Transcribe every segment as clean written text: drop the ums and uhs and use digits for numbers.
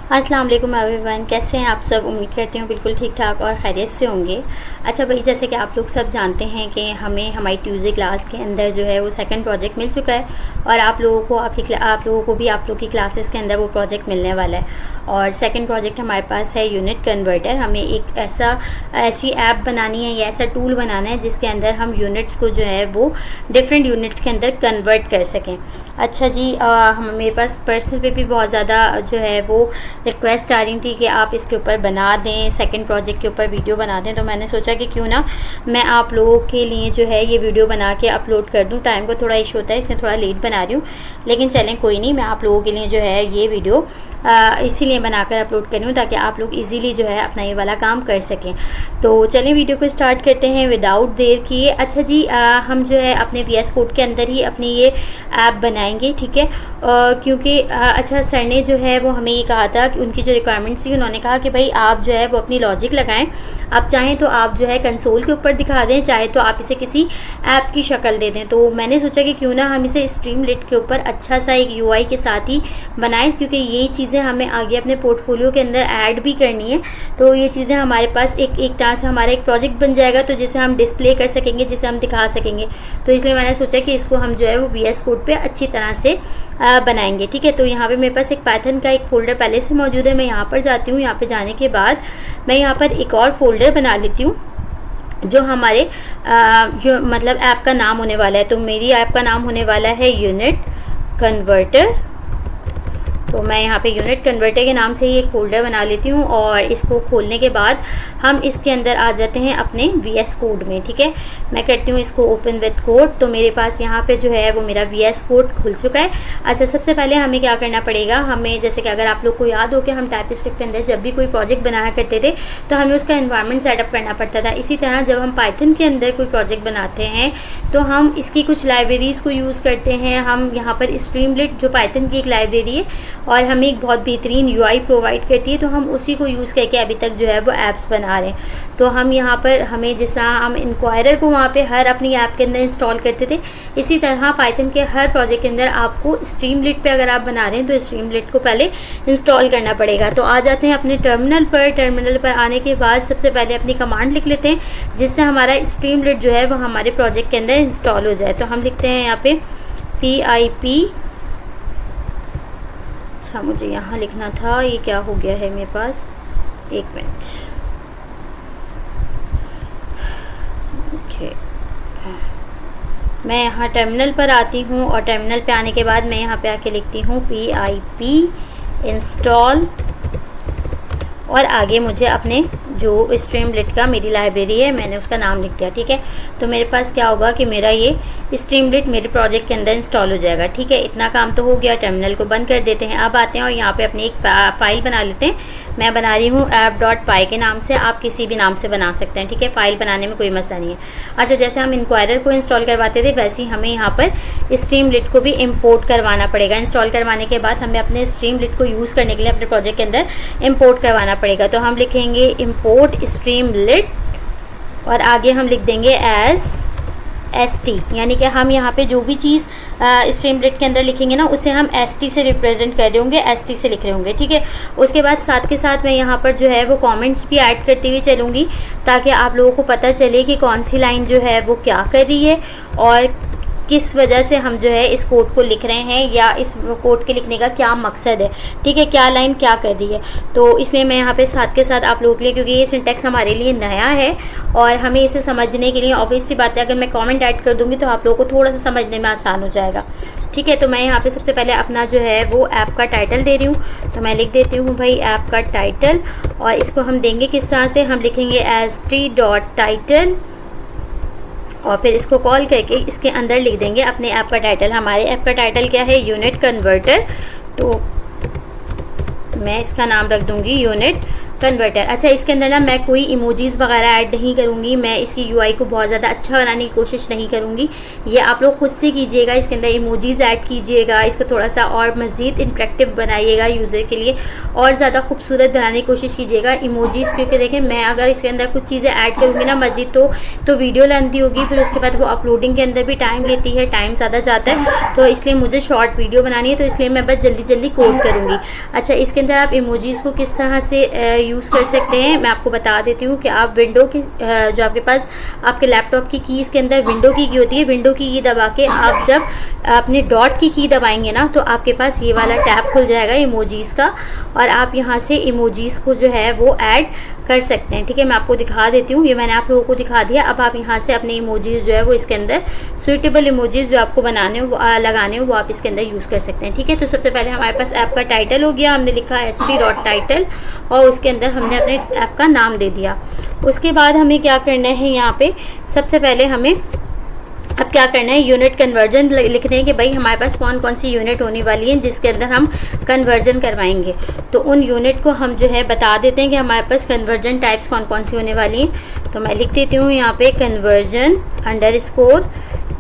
अस्सलाम वालेकुम एवरीवन, कैसे हैं आप सब। उम्मीद करती हूँ बिल्कुल ठीक ठाक और खैरियत से होंगे। अच्छा भाई, जैसे कि आप लोग सब जानते हैं कि हमें हमारी ट्यूसडे क्लास के अंदर जो है वो सेकंड प्रोजेक्ट मिल चुका है और आप लोगों को भी आप लोग की क्लासेस के अंदर वो प्रोजेक्ट मिलने वाला है। और सेकंड प्रोजेक्ट हमारे पास है यूनिट कन्वर्टर। हमें एक ऐसी ऐप बनानी है या ऐसा टूल बनाना है जिसके अंदर हम यूनिट्स को जो है वो डिफरेंट यूनिट्स के अंदर कन्वर्ट कर सकें। अच्छा जी, मेरे पास पर्सनल पे भी बहुत ज़्यादा जो है वो रिक्वेस्ट आ रही थी कि आप इसके ऊपर बना दें, सेकंड प्रोजेक्ट के ऊपर वीडियो बना दें। तो मैंने सोचा कि क्यों ना मैं आप लोगों के लिए जो है ये वीडियो बना के अपलोड कर दूं। टाइम को थोड़ा इशू होता है, इसलिए थोड़ा लेट बना रही हूँ, लेकिन चलें कोई नहीं। मैं आप लोगों के लिए जो है ये वीडियो इसीलिए बनाकर अपलोड कर रही हूँ ताकि आप लोग इजीली जो है अपना ये वाला काम कर सकें। तो चलें वीडियो को स्टार्ट करते हैं विदाउट देर किए। अच्छा जी, हम जो है अपने VS कोड के अंदर ही अपनी ये ऐप बनाएंगे, ठीक है। क्योंकि अच्छा, सर ने जो है वो हमें ये कहा था कि उनकी जो रिक्वायरमेंट्स थी, उन्होंने कहा कि भाई आप जो है वो अपनी लॉजिक लगाएं। आप चाहें तो आप जो है कंसोल के ऊपर दिखा दें, चाहे तो आप इसे किसी ऐप की शक्ल दे दें। तो मैंने सोचा कि क्यों ना हम इसे स्ट्रीमलिट के ऊपर अच्छा सा एक UI के साथ ही बनाएं, क्योंकि ये चीज़ें हमें आगे अपने पोर्टफोलियो के अंदर ऐड भी करनी है। तो ये चीज़ें हमारे पास एक तरह से हमारा एक प्रोजेक्ट बन जाएगा, तो जिसे हम डिस्प्ले कर सकेंगे, जिसे हम दिखा सकेंगे। तो इसलिए मैंने सोचा कि इसको हम जो है वो VS कोड पे अच्छी तरह से बनाएंगे, ठीक है। तो यहाँ पे मेरे पास एक पाइथन का एक फ़ोल्डर पहले से मौजूद है। मैं यहाँ पर जाती हूँ। यहाँ पे जाने के बाद मैं यहाँ पर एक और फोल्डर बना लेती हूँ जो हमारे जो मतलब ऐप का नाम होने वाला है। तो मेरी ऐप का नाम होने वाला है यूनिट कन्वर्टर। तो मैं यहाँ पे यूनिट कन्वर्टर के नाम से ही एक फ़ोल्डर बना लेती हूँ और इसको खोलने के बाद हम इसके अंदर आ जाते हैं अपने VS कोड में, ठीक है। मैं करती हूँ इसको ओपन विद कोड। तो मेरे पास यहाँ पे जो है वो मेरा VS कोड खुल चुका है। अच्छा, सबसे पहले हमें क्या करना पड़ेगा, हमें जैसे कि अगर आप लोग को याद हो कि हम टाइपिस्टिक के अंदर जब भी कोई प्रोजेक्ट बनाया करते थे तो हमें उसका एनवायरनमेंट सेटअप करना पड़ता था। इसी तरह जब हम पाइथन के अंदर कोई प्रोजेक्ट बनाते हैं तो हम इसकी कुछ लाइब्रेरीज़ को यूज़ करते हैं। हम यहाँ पर स्ट्रीमलिट जो पाइथन की एक लाइब्रेरी है और हमें एक बहुत बेहतरीन UI प्रोवाइड करती है, तो हम उसी को यूज़ करके अभी तक जो है वो ऐप्स बना रहे हैं। तो हम यहाँ पर हमें जिस तरह हम इंक्वायरर को वहाँ पे हर अपनी ऐप के अंदर इंस्टॉल करते थे, इसी तरह पाइथन के हर प्रोजेक्ट के अंदर आपको स्ट्रीमलिट पे अगर आप बना रहे हैं तो स्ट्रीमलिट को पहले इंस्टॉल करना पड़ेगा। तो आ जाते हैं अपने टर्मिनल पर। टर्मिनल पर आने के बाद सबसे पहले अपनी कमांड लिख लेते हैं जिससे हमारा स्ट्रीमलिट जो है वो हमारे प्रोजेक्ट के अंदर इंस्टॉल हो जाए। तो हम लिखते हैं यहाँ पे PIP। अच्छा, मुझे यहाँ लिखना था, ये क्या हो गया है मेरे पास, एक मिनट। ओके, मैं यहाँ टर्मिनल पर आती हूँ और टर्मिनल पे आने के बाद मैं यहाँ पे आके लिखती हूँ PIP इंस्टॉल और आगे मुझे अपने जो स्ट्रीमलिट का मेरी लाइब्रेरी है मैंने उसका नाम लिख दिया, ठीक है। तो मेरे पास क्या होगा कि मेरा ये स्ट्रीमलिट मेरे प्रोजेक्ट के अंदर इंस्टॉल हो जाएगा, ठीक है। इतना काम तो हो गया। टर्मिनल को बंद कर देते हैं। अब आते हैं और यहाँ पे अपनी एक फ़ाइल बना लेते हैं। मैं बना रही हूँ app.py के नाम से। आप किसी भी नाम से बना सकते हैं, ठीक है। फ़ाइल बनाने में कोई मसला नहीं है। अच्छा, जैसे हम इंक्वायरर को इंस्टॉल करवाते थे वैसे ही हमें यहाँ पर स्ट्रीमलिट को भी इम्पोर्ट करवाना पड़ेगा। इंस्टॉल करवाने के बाद हमें अपने स्ट्रीमलिट को यूज़ करने के लिए अपने प्रोजेक्ट के अंदर इम्पोर्ट करवाना पड़ेगा। तो हम लिखेंगे इम्पोर्ट स्ट्रीमलिट और आगे हम लिख देंगे एज ST, यानी कि हम यहाँ पे जो भी चीज़ स्ट्रीमलिट के अंदर लिखेंगे ना उसे हम ST से रिप्रेजेंट कर रहे होंगे, ST से लिख रहे होंगे, ठीक है। उसके बाद साथ के साथ मैं यहाँ पर जो है वो कमेंट्स भी ऐड करती हुई चलूँगी ताकि आप लोगों को पता चले कि कौन सी लाइन जो है वो क्या कर रही है और किस वजह से हम जो है इस कोड को लिख रहे हैं या इस कोड के लिखने का क्या मकसद है, ठीक है, क्या लाइन क्या कर रही है। तो इसलिए मैं यहाँ पे साथ के साथ आप लोगों के लिए, क्योंकि ये सिंटैक्स हमारे लिए नया है और हमें इसे समझने के लिए ऑब्वियस सी बात है अगर मैं कमेंट ऐड कर दूँगी तो आप लोगों को थोड़ा सा समझने में आसान हो जाएगा, ठीक है। तो मैं यहाँ पर सबसे पहले अपना जो है वो ऐप का टाइटल दे रही हूँ। तो मैं लिख देती हूँ भाई ऐप का टाइटल और इसको हम देंगे किस तरह से, हम लिखेंगे st.title और फिर इसको कॉल करके इसके अंदर लिख देंगे अपने ऐप का टाइटल। हमारे ऐप का टाइटल क्या है, यूनिट कन्वर्टर। तो मैं इसका नाम रख दूंगी यूनिट कन्वर्टर। अच्छा, इसके अंदर ना मैं कोई इमोजीज़ वगैरह ऐड नहीं करूँगी, मैं इसकी यूआई को बहुत ज़्यादा अच्छा बनाने की कोशिश नहीं करूँगी, ये आप लोग खुद से कीजिएगा। इसके अंदर इमोजीज़ ऐड कीजिएगा, इसको थोड़ा सा और मज़ीद इंटरेक्टिव बनाइएगा, यूज़र के लिए और ज़्यादा खूबसूरत बनाने की कोशिश कीजिएगा इमोजीज़, क्योंकि देखें मैं अगर इसके अंदर कुछ चीज़ें ऐड करूँगी ना मज़ीद तो वीडियो लेंथी होगी, फिर उसके बाद वो अपलोडिंग के अंदर भी टाइम लेती है, टाइम ज़्यादा जाता है, तो इसलिए मुझे शॉर्ट वीडियो बनानी है, तो इसलिए मैं बस जल्दी जल्दी कोड करूँगी। अच्छा, इसके अंदर आप इमोजीज़ को किस तरह से यूज़ कर सकते हैं मैं आपको बता देती हूँ कि आप विंडो की जो आपके पास आपके लैपटॉप की कीज़ के अंदर विंडो की होती है, विंडो की दबा के आप जब अपने डॉट की दबाएंगे ना तो आपके पास ये वाला टैब खुल जाएगा इमोजीज़ का, और आप यहाँ से इमोजीज़ को जो है वो ऐड कर सकते हैं। ठीक है, मैं आपको दिखा देती हूँ, ये मैंने आप लोगों को दिखा दिया। अब आप यहाँ से अपने इमोजीज़ जो है वो इसके अंदर सूटेबल इमोजीज़ जो आपको बनाने हो लगाने हो वो आप इसके अंदर यूज़ कर सकते हैं। ठीक है, तो सबसे पहले हमारे पास ऐप का टाइटल हो गया, हमने लिखा st.title और उसके अंदर हमने अपने ऐप का नाम दे दिया। उसके बाद हमें क्या करना है, यहाँ पे सबसे पहले हमें अब क्या करना है, यूनिट कन्वर्जन लिखते हैं कि भाई हमारे पास कौन कौन सी यूनिट होने वाली हैं जिसके अंदर हम कन्वर्जन करवाएंगे। तो उन यूनिट को हम जो है बता देते हैं कि हमारे पास कन्वर्जन टाइप्स कौन कौन सी होने वाली हैं। तो मैं लिख देती हूँ यहाँ पे कन्वर्जन अंडरस्कोर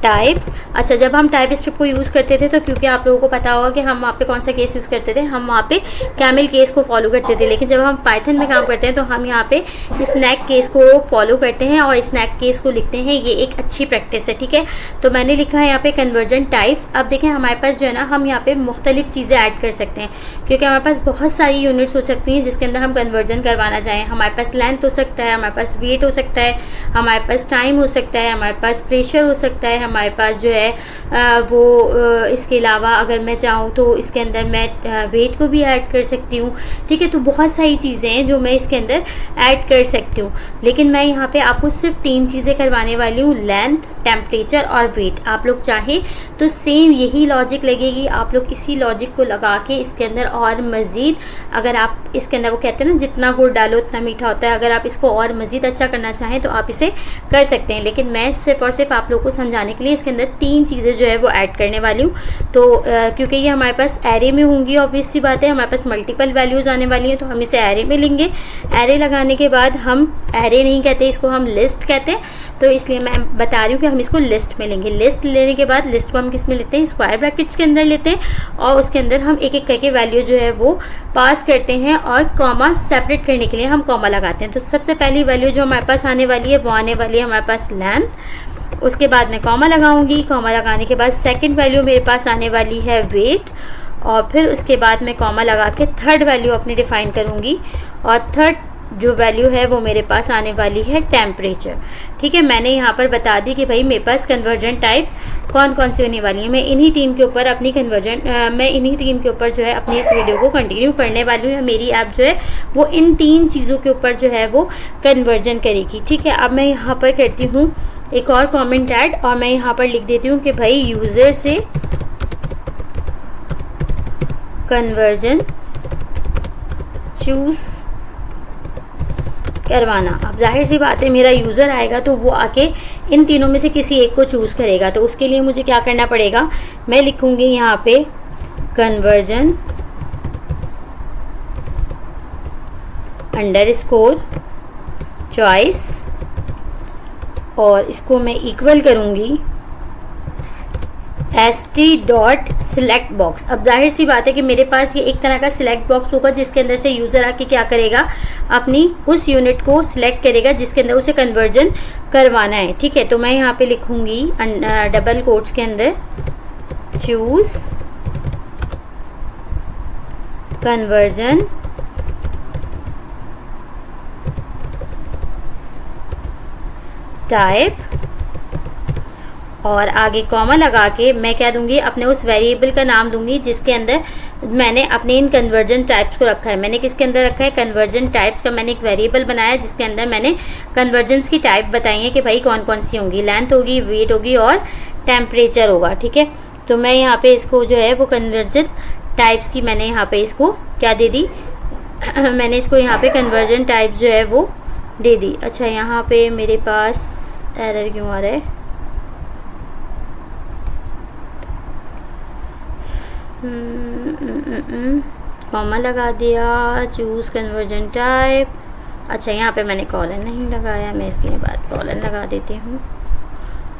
टाइप्स। अच्छा, जब हम टाइप स्ट्रिप को यूज़ करते थे तो क्योंकि आप लोगों को पता होगा कि हम वहाँ पे कौन सा केस यूज़ करते थे, हम वहाँ पे कैमल केस को फॉलो करते थे, लेकिन जब हम पाइथन में काम करते हैं तो हम यहाँ पे स्नैक केस को फॉलो करते हैं और स्नैक केस को लिखते हैं। ये एक अच्छी प्रैक्टिस है। ठीक है, तो मैंने लिखा है यहाँ पे कन्वर्जन टाइप्स। अब देखें हमारे पास जो है ना, हम यहाँ पे मुख्तलिफ चीज़ें ऐड कर सकते हैं, क्योंकि हमारे पास बहुत सारी यूनिट्स हो सकती हैं जिसके अंदर हम कन्वर्जन करवाना चाहें। हमारे पास लेंथ हो सकता है, हमारे पास वेट हो सकता है, हमारे पास टाइम हो सकता है, हमारे पास प्रेशर हो सकता है, हमारे पास जो है इसके अलावा अगर मैं चाहूँ तो इसके अंदर मैं वेट को भी ऐड कर सकती हूँ। ठीक है, तो बहुत सारी चीज़ें हैं जो मैं इसके अंदर ऐड कर सकती हूँ, लेकिन मैं यहाँ पे आपको सिर्फ 3 चीज़ें करवाने वाली हूँ, लेंथ, टेम्परेचर और वेट। आप लोग चाहें तो सेम यही लॉजिक लगेगी, आप लोग इसी लॉजिक को लगा के इसके अंदर और मज़ीद अगर आप इसके अंदर वो कहते हैं ना जितना गुड़ डालो उतना मीठा होता है, अगर आप इसको और मज़ीद अच्छा करना चाहें तो आप इसे कर सकते हैं। लेकिन मैं सिर्फ और सिर्फ आप लोग को समझाने के लिए इसके अंदर 3 चीज़ें जो है वो ऐड करने वाली हूँ। तो क्योंकि ये हमारे पास एरे में होंगी, ऑब्वियस सी बात है, हमारे पास मल्टीपल वैल्यूज़ आने वाली हैं, तो हम इसे एरे में लेंगे। एरे लगाने के बाद हम एरे नहीं कहते, इसको हम लिस्ट कहते हैं, तो इसलिए मैं बता रही हूँ कि हम इसको लिस्ट में लेंगे। लिस्ट लेने के बाद लिस्ट को हम किस में लेते हैं, स्क्वायर ब्रैकेट्स के अंदर लेते हैं और उसके अंदर हम एक एक करके वैल्यू जो है वो पास करते हैं और कॉमा सेपरेट करने के लिए हम कॉमा लगाते हैं। तो सबसे पहली वैल्यू जो हमारे पास आने वाली है वो आने वाली है हमारे पास लेंथ। उसके बाद मैं कॉमा लगाऊंगी, कॉमा लगाने के बाद सेकंड वैल्यू मेरे पास आने वाली है वेट, और फिर उसके बाद मैं कॉमा लगा के थर्ड वैल्यू अपनी डिफ़ाइन करूंगी, और थर्ड जो वैल्यू है वो मेरे पास आने वाली है टेम्परेचर। ठीक है, मैंने यहाँ पर बता दी कि भाई मेरे पास कन्वर्जन टाइप्स कौन कौन सी होने वाली हैं। मैं इन्हीं 3 के ऊपर अपनी जो है अपनी इस वीडियो को कंटिन्यू करने वाली हूँ। मेरी ऐप जो है वो इन 3 चीज़ों के ऊपर जो है वो कन्वर्जन करेगी। ठीक है, अब मैं यहाँ पर करती हूँ एक और कमेंट ऐड, और मैं यहाँ पर लिख देती हूँ कि भाई यूज़र से कन्वर्जन चूज़ करवाना। अब जाहिर सी बात है मेरा यूज़र आएगा तो वो आके इन तीनों में से किसी एक को चूज़ करेगा, तो उसके लिए मुझे क्या करना पड़ेगा, मैं लिखूँगी यहाँ पे कन्वर्जन अंडरस्कोर चॉइस, और इसको मैं इक्वल करूँगी st.select बॉक्स। अब जाहिर सी बात है कि मेरे पास ये एक तरह का सिलेक्ट बॉक्स होगा जिसके अंदर से यूज़र आके क्या करेगा, अपनी उस यूनिट को सिलेक्ट करेगा जिसके अंदर उसे कन्वर्जन करवाना है। ठीक है, तो मैं यहाँ पे लिखूँगी डबल कोट्स के अंदर चूज़ कन्वर्जन टाइप, और आगे कॉमा लगा के मैं क्या दूंगी, अपने उस वेरिएबल का नाम दूंगी जिसके अंदर मैंने अपने इन कन्वर्जन टाइप्स को रखा है। मैंने किसके अंदर रखा है, कन्वर्जन टाइप्स का मैंने एक वेरिएबल बनाया जिसके अंदर मैंने कन्वर्जन्स की टाइप बताई है कि भाई कौन कौन सी होंगी, लेंथ होगी, वेट होगी और टेम्परेचर होगा। ठीक है, तो मैं यहाँ पे इसको जो है वो कन्वर्जन टाइप्स की मैंने यहाँ पे इसको क्या दे दी मैंने इसको यहाँ पे कन्वर्जन टाइप्स जो है वो दे दी। अच्छा, यहाँ पे मेरे पास एरर क्यों आ रहा है, कॉमा लगा दिया, चूज़ कन्वर्जन टाइप। अच्छा यहाँ पे मैंने कॉलन नहीं लगाया, मैं इसके बाद कॉलन लगा देती हूँ।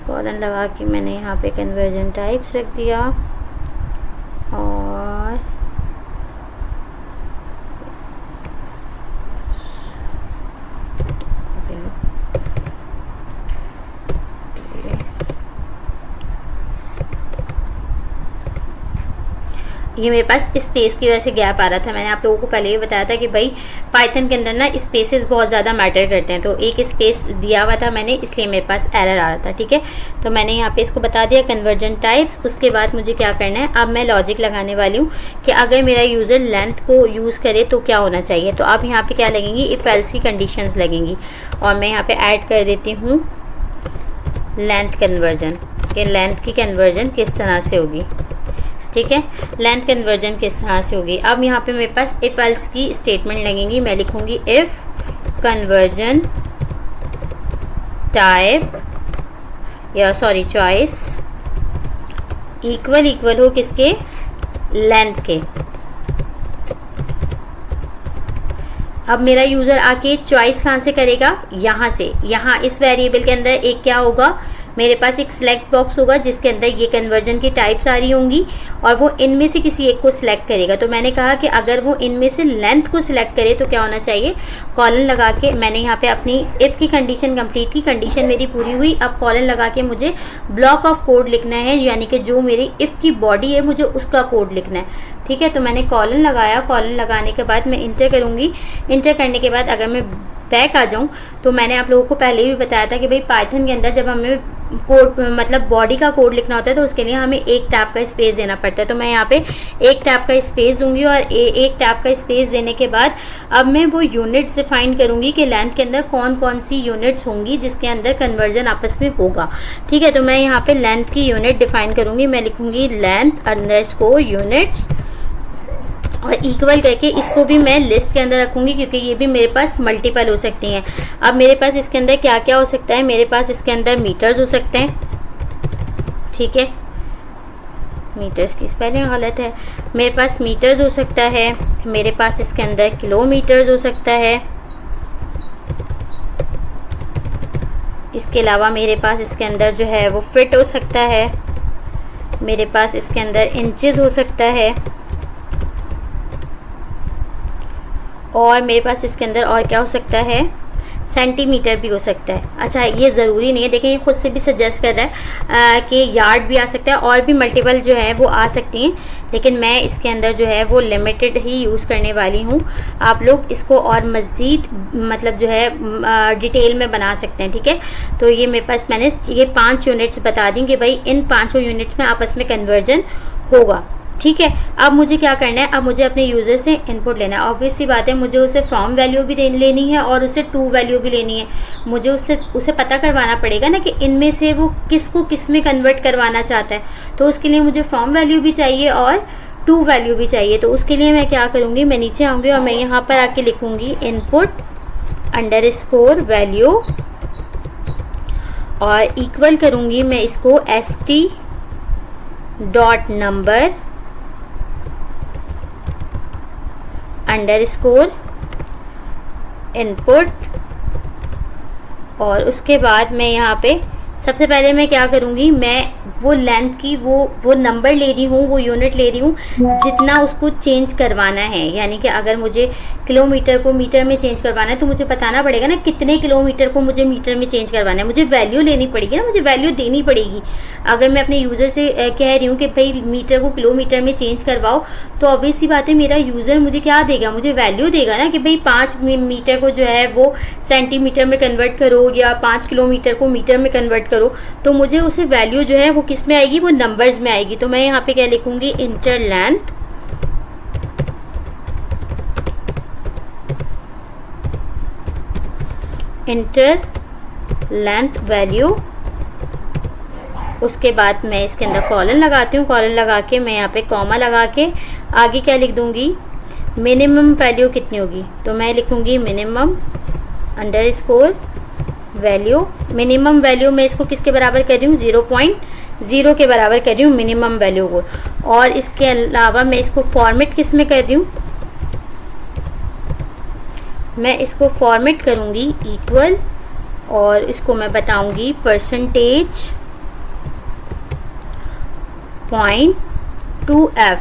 कॉलन लगा के मैंने यहाँ पे कन्वर्जन टाइप्स रख दिया और ये मेरे पास स्पेस की वजह से गैप आ रहा था। मैंने आप लोगों को पहले ही बताया था कि भाई पाइथन के अंदर ना स्पेसेस बहुत ज़्यादा मैटर करते हैं, तो एक स्पेस दिया हुआ था मैंने, इसलिए मेरे पास एरर आ रहा था। ठीक है, तो मैंने यहाँ पे इसको बता दिया कन्वर्जन टाइप्स। उसके बाद मुझे क्या करना है, अब मैं लॉजिक लगाने वाली हूँ कि अगर मेरा यूज़र लेंथ को यूज़ करे तो क्या होना चाहिए। तो अब यहाँ पर क्या लगेंगी, इफ़ एल्स की कंडीशंस लगेंगी और मैं यहाँ पर ऐड कर देती हूँ लेंथ कन्वर्जन, कि लेंथ की कन्वर्जन किस तरह से होगी। ठीक है, लेंथ कन्वर्जन किस तरह से होगी। अब यहाँ पे मेरे पास इफ़ एल्स की स्टेटमेंट लगेंगी। मैं लिखूँगी इफ़ कन्वर्जन टाइप या सॉरी चॉइस इक्वल हो किसके, लेंथ के। अब मेरा यूज़र आके चॉइस कहाँ से करेगा, यहाँ से। यहाँ इस वेरिएबल के अंदर एक क्या होगा, मेरे पास एक सिलेक्ट बॉक्स होगा जिसके अंदर ये कन्वर्जन की टाइप्स आ रही होंगी और वो इनमें से किसी एक को सिलेक्ट करेगा। तो मैंने कहा कि अगर वो इनमें से लेंथ को सिलेक्ट करे तो क्या होना चाहिए, कॉलन लगा के मैंने यहाँ पे अपनी इफ़ की कंडीशन कंप्लीट की, कंडीशन मेरी पूरी हुई। अब कॉलन लगा के मुझे ब्लॉक ऑफ कोड लिखना है, यानी कि जो मेरी इफ़ की बॉडी है मुझे उसका कोड लिखना है। ठीक है, तो मैंने कॉलन लगाया। कॉलन लगाने के बाद मैं इंटर करूँगी। इंटर करने के बाद अगर मैं बैक आ जाऊँ तो मैंने आप लोगों को पहले भी बताया था कि भाई पाइथन के अंदर जब हमें कोड मतलब बॉडी का कोड लिखना होता है तो उसके लिए हमें एक टैब का स्पेस देना पड़ता है। तो मैं यहाँ पे एक टैब का स्पेस दूंगी और एक टैब का स्पेस देने के बाद अब मैं वो यूनिट्स डिफाइन करूँगी कि लेंथ के अंदर कौन कौन सी यूनिट्स होंगी जिसके अंदर कन्वर्जन आपस में होगा। ठीक है, तो मैं यहाँ पे लेंथ की यूनिट डिफाइन करूँगी। मैं लिखूँगी लेंथ अंडरस्कोर यूनिट्स और इक्वल करके इसको भी मैं लिस्ट के अंदर रखूँगी क्योंकि ये भी मेरे पास मल्टीपल हो सकती हैं। अब मेरे पास इसके अंदर क्या क्या हो सकता है, मेरे पास इसके अंदर मीटर्स हो सकते हैं। ठीक है, मीटर्स की स्पेलिंग गलत है। मेरे पास मीटर्स हो सकता है, मेरे पास इसके अंदर किलोमीटर्स हो सकता है। इसके अलावा मेरे पास इसके अंदर जो है वो फिट हो सकता है। मेरे पास इसके अंदर इंचेस हो सकता है और मेरे पास इसके अंदर और क्या हो सकता है, सेंटीमीटर भी हो सकता है। अच्छा, ये ज़रूरी नहीं है, देखें ये खुद से भी सजेस्ट कर रहा है कि यार्ड भी आ सकता है और भी मल्टीपल जो है वो आ सकती हैं, लेकिन मैं इसके अंदर जो है वो लिमिटेड ही यूज़ करने वाली हूँ। आप लोग इसको और मज़ीद मतलब जो है डिटेल में बना सकते हैं। ठीक है, तो ये मेरे पास मैंने ये 5 यूनिट्स बता दी कि भाई इन 5 यूनिट्स में आपस में कन्वर्जन होगा। ठीक है, अब मुझे क्या करना है, अब मुझे अपने यूज़र से इनपुट लेना है। ऑब्वियस सी बात है, मुझे उसे फ्रॉम वैल्यू भी लेनी है और उसे टू वैल्यू भी लेनी है। मुझे उसे पता करवाना पड़ेगा ना कि इनमें से वो किसको किस में कन्वर्ट करवाना चाहता है। तो उसके लिए मुझे फ्रॉम वैल्यू भी चाहिए और टू वैल्यू भी चाहिए। तो उसके लिए मैं क्या करूँगी, मैं नीचे आऊँगी और मैं यहाँ पर आके लिखूँगी इनपुट अंडरस्कोर वैल्यू और इक्वल करूँगी मैं इसको st dot number underscore input. और उसके बाद मैं यहाँ पे सबसे पहले मैं क्या करूँगी, मैं वो लेंथ की वो नंबर ले रही हूँ, वो यूनिट ले रही हूँ जितना उसको चेंज करवाना है। यानी कि अगर मुझे किलोमीटर को मीटर में चेंज करवाना है तो मुझे बताना पड़ेगा ना कितने किलोमीटर को मुझे मीटर में चेंज करवाना है। मुझे वैल्यू लेनी पड़ेगी ना, मुझे वैल्यू देनी पड़ेगी। अगर मैं अपने यूज़र से कह रही हूँ कि भाई मीटर को किलोमीटर में चेंज करवाओ, तो ऑब्वियस सी बात है मेरा यूज़र मुझे क्या देगा, मुझे वैल्यू देगा ना कि भाई 5 मीटर को जो है वो सेंटीमीटर में कन्वर्ट करो या 5 किलोमीटर को मीटर में कन्वर्ट करो। तो मुझे उसे वैल्यू जो है वो किस में आएगी, वो नंबर्स में आएगी। तो मैं यहाँ पे क्या लिखूँगी, inter length inter length value. उसके बाद मैं इसके अंदर कॉलन लगाती हूँ। कॉलन लगा के मैं यहाँ पे कॉमा लगा के आगे क्या लिख दूँगी, मिनिमम वैल्यू कितनी होगी। तो मैं लिखूँगी minimum underscore value. Minimum value मैं इसको किसके बराबर कर रही हूँ, 0.0 के बराबर कर रही हूँ मिनिमम वैल्यू को। और इसके अलावा मैं इसको फॉर्मेट किस में कर रही हूँ, मैं इसको फॉर्मेट करूँगी इक्वल, और इसको मैं बताऊँगी परसेंटेज .2f।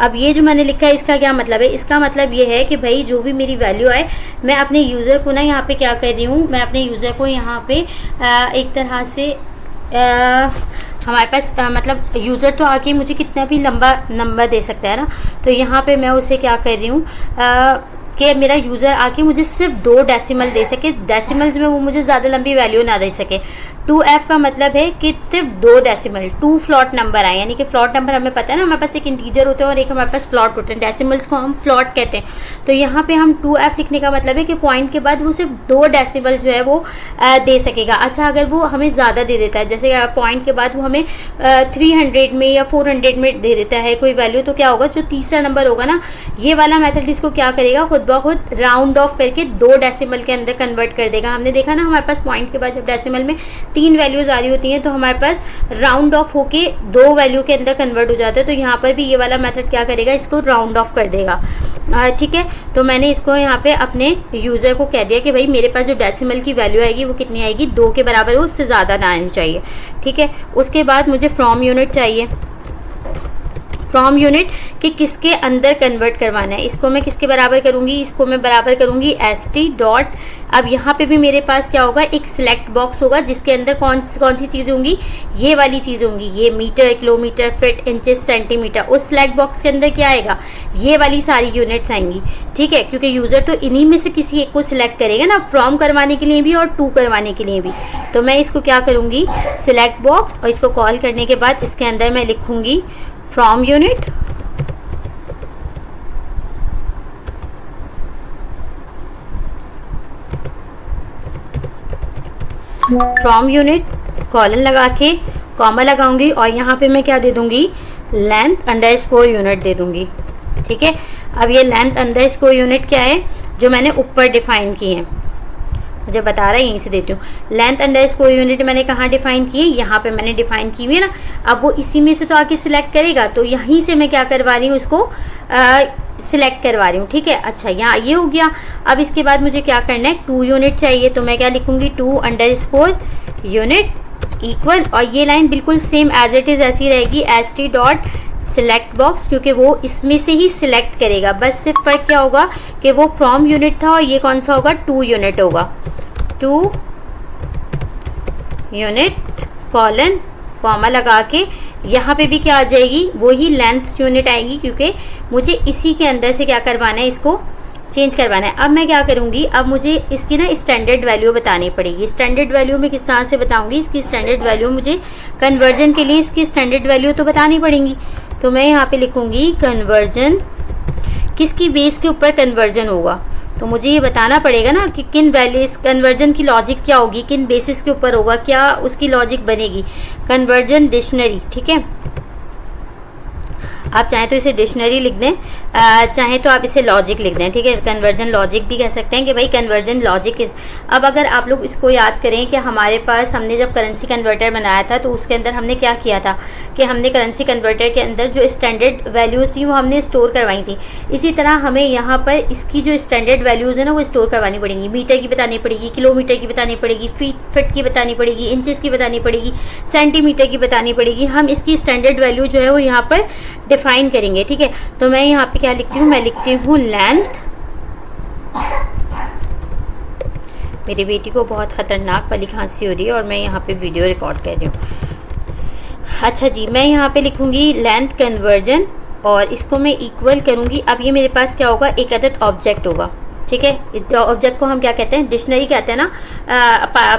अब ये जो मैंने लिखा है इसका क्या मतलब है? इसका मतलब ये है कि भाई जो भी मेरी वैल्यू आए, मैं अपने यूज़र को ना यहाँ पे क्या कर रही हूँ, मैं अपने यूज़र को यहाँ पे एक तरह से हमारे पास मतलब यूज़र तो आके मुझे कितना भी लंबा नंबर दे सकता है ना, तो यहाँ पे मैं उसे क्या कर रही हूँ कि मेरा यूज़र आके मुझे सिर्फ 2 डेसिमल दे सके, डेसिमल्स में वो मुझे ज़्यादा लंबी वैल्यू ना दे सके। 2f का मतलब है कि सिर्फ 2 डेसिमल, 2 फ्लॉट नंबर आए, यानी कि फ्लॉट नंबर हमें पता है ना, हमारे पास एक इंटीजर होते हैं और एक हमारे पास फ्लॉट होते हैं, डेसिमल्स को हम फ्लॉट कहते हैं। तो यहाँ पे हम 2f लिखने का मतलब है कि पॉइंट के बाद वो सिर्फ 2 डेसिमल जो है वो दे सकेगा। अच्छा, अगर वो हमें ज़्यादा दे देता है, जैसे पॉइंट के बाद वो हमें 300 में या 400 में दे देता है कोई वैल्यू, तो क्या होगा, जो तीसरा नंबर होगा ना, ये वाला मेथड इसको क्या करेगा, खुद ब खुद राउंड ऑफ करके 2 डेसिमल के अंदर कन्वर्ट कर देगा। हमने देखा ना, हमारे पास पॉइंट के बाद जब डेसिमल में 3 वैल्यूज आ रही होती हैं तो हमारे पास राउंड ऑफ होके 2 वैल्यू के अंदर कन्वर्ट हो जाता है। तो यहाँ पर भी ये वाला मेथड क्या करेगा, इसको राउंड ऑफ कर देगा। ठीक है, तो मैंने इसको यहाँ पे अपने यूज़र को कह दिया कि भाई मेरे पास जो डेसिमल की वैल्यू आएगी वो कितनी आएगी, 2 के बराबर हो, उससे ज़्यादा ना आनी चाहिए। ठीक है, उसके बाद मुझे फ्रॉम यूनिट चाहिए। फ्रॉम यूनिट कि किसके अंदर कन्वर्ट करवाना है, इसको मैं किसके बराबर करूँगी, इसको मैं बराबर करूँगी st डॉट। अब यहाँ पे भी मेरे पास क्या होगा, एक सिलेक्ट बॉक्स होगा जिसके अंदर कौन सी चीज़ होंगी, ये वाली चीज़ होंगी, ये metre, kilometre, feet, inches, centimetre. उस सिलेक्ट बॉक्स के अंदर क्या आएगा, ये वाली सारी यूनिट्स आएंगी। ठीक है, क्योंकि यूज़र तो इन्हीं में से किसी एक को सिलेक्ट करेगा ना, फ्रॉम करवाने के लिए भी और टू करवाने के लिए भी। तो मैं इसको क्या करूँगी, सिलेक्ट बॉक्स, और इसको कॉल करने के बाद इसके अंदर मैं लिखूँगी फ्रॉम यूनिट कॉलन लगा के कॉमा लगाऊंगी, और यहाँ पे मैं क्या दे दूंगी, लेंथ अंडरस्कोर यूनिट दे दूंगी। ठीक है, अब ये लेंथ अंडरस्कोर यूनिट क्या है, जो मैंने ऊपर डिफाइन की है, मुझे बता रहा है, यहीं से देती हूँ। लेंथ अंडरस्कोर यूनिट मैंने कहाँ डिफाइन की है, यहाँ पे मैंने डिफाइन की हुई है ना। अब वो इसी में से तो आके सिलेक्ट करेगा, तो यहीं से मैं क्या करवा रही हूँ, उसको सिलेक्ट करवा रही हूँ। ठीक है, अच्छा यहाँ ये हो गया। अब इसके बाद मुझे क्या करना है, 2 यूनिट चाहिए, तो मैं क्या लिखूँगी, 2 अंडरस्कोर यूनिट इक्वल, और ये लाइन बिल्कुल सेम एज इट इज़ ऐसी रहेगी, st डॉट सिलेक्ट बॉक्स, क्योंकि वो इसमें से ही सिलेक्ट करेगा। बस सिर्फ फ़र्क क्या होगा कि वो फ्रॉम यूनिट था और ये कौन सा होगा, 2 यूनिट होगा। 2 यूनिट कॉलन कॉमा लगा के यहाँ पे भी क्या आ जाएगी, वही लेंथ यूनिट आएगी, क्योंकि मुझे इसी के अंदर से क्या करवाना है, इसको चेंज करवाना है। अब मैं क्या करूँगी, अब मुझे इसकी ना स्टैंडर्ड वैल्यू बतानी पड़ेगी। स्टैंडर्ड वैल्यू में किस तरह से बताऊँगी, इसकी स्टैंडर्ड वैल्यू मुझे कन्वर्जन के लिए इसकी स्टैंडर्ड वैल्यू तो बतानी पड़ेगी। तो मैं यहाँ पे लिखूँगी कन्वर्जन, किसकी बेस के ऊपर कन्वर्जन होगा, तो मुझे ये बताना पड़ेगा ना कि किन वैल्यूज, कन्वर्जन की लॉजिक क्या होगी, किन बेसिस के ऊपर होगा, क्या उसकी लॉजिक बनेगी। कन्वर्जन डिक्शनरी, ठीक है, आप चाहें तो इसे डिक्शनरी लिख दें, चाहें तो आप इसे लॉजिक लिख दें। ठीक है, कन्वर्जन लॉजिक भी कह सकते हैं कि भाई कन्वर्जन लॉजिक इस। अब अगर आप लोग इसको याद करें कि हमारे पास, हमने जब करेंसी कन्वर्टर बनाया था तो उसके अंदर हमने क्या किया था कि हमने करेंसी कन्वर्टर के अंदर जो स्टैंडर्ड वैल्यूज़ थी वो हमने स्टोर करवाई थी। इसी तरह हमें यहाँ पर इसकी जो स्टैंडर्ड वैल्यूज़ है ना वो स्टोर करवानी पड़ेंगी। मीटर की बतानी पड़ेगी, किलोमीटर की बतानी पड़ेगी, फिट की बतानी पड़ेगी, इंचेस की बतानी पड़ेगी, सेंटीमीटर की बतानी पड़ेगी। हम इसकी स्टैंडर्ड वैल्यू जो है वो यहाँ पर डिफाइन करेंगे। ठीक है, तो मैं यहाँ पे क्या लिखती हूँ, मैं लिखती हूँ लेंथ। मेरी बेटी को बहुत ख़तरनाक वाली खांसी हो रही है और मैं यहाँ पे वीडियो रिकॉर्ड कर रही हूँ। अच्छा जी, मैं यहाँ पे लिखूँगी लेंथ कन्वर्जन और इसको मैं इक्वल करूँगी। अब ये मेरे पास क्या होगा, एक अदद ऑब्जेक्ट होगा। ठीक है, इस ऑब्जेक्ट को हम क्या कहते हैं, डिक्शनरी कहते हैं ना।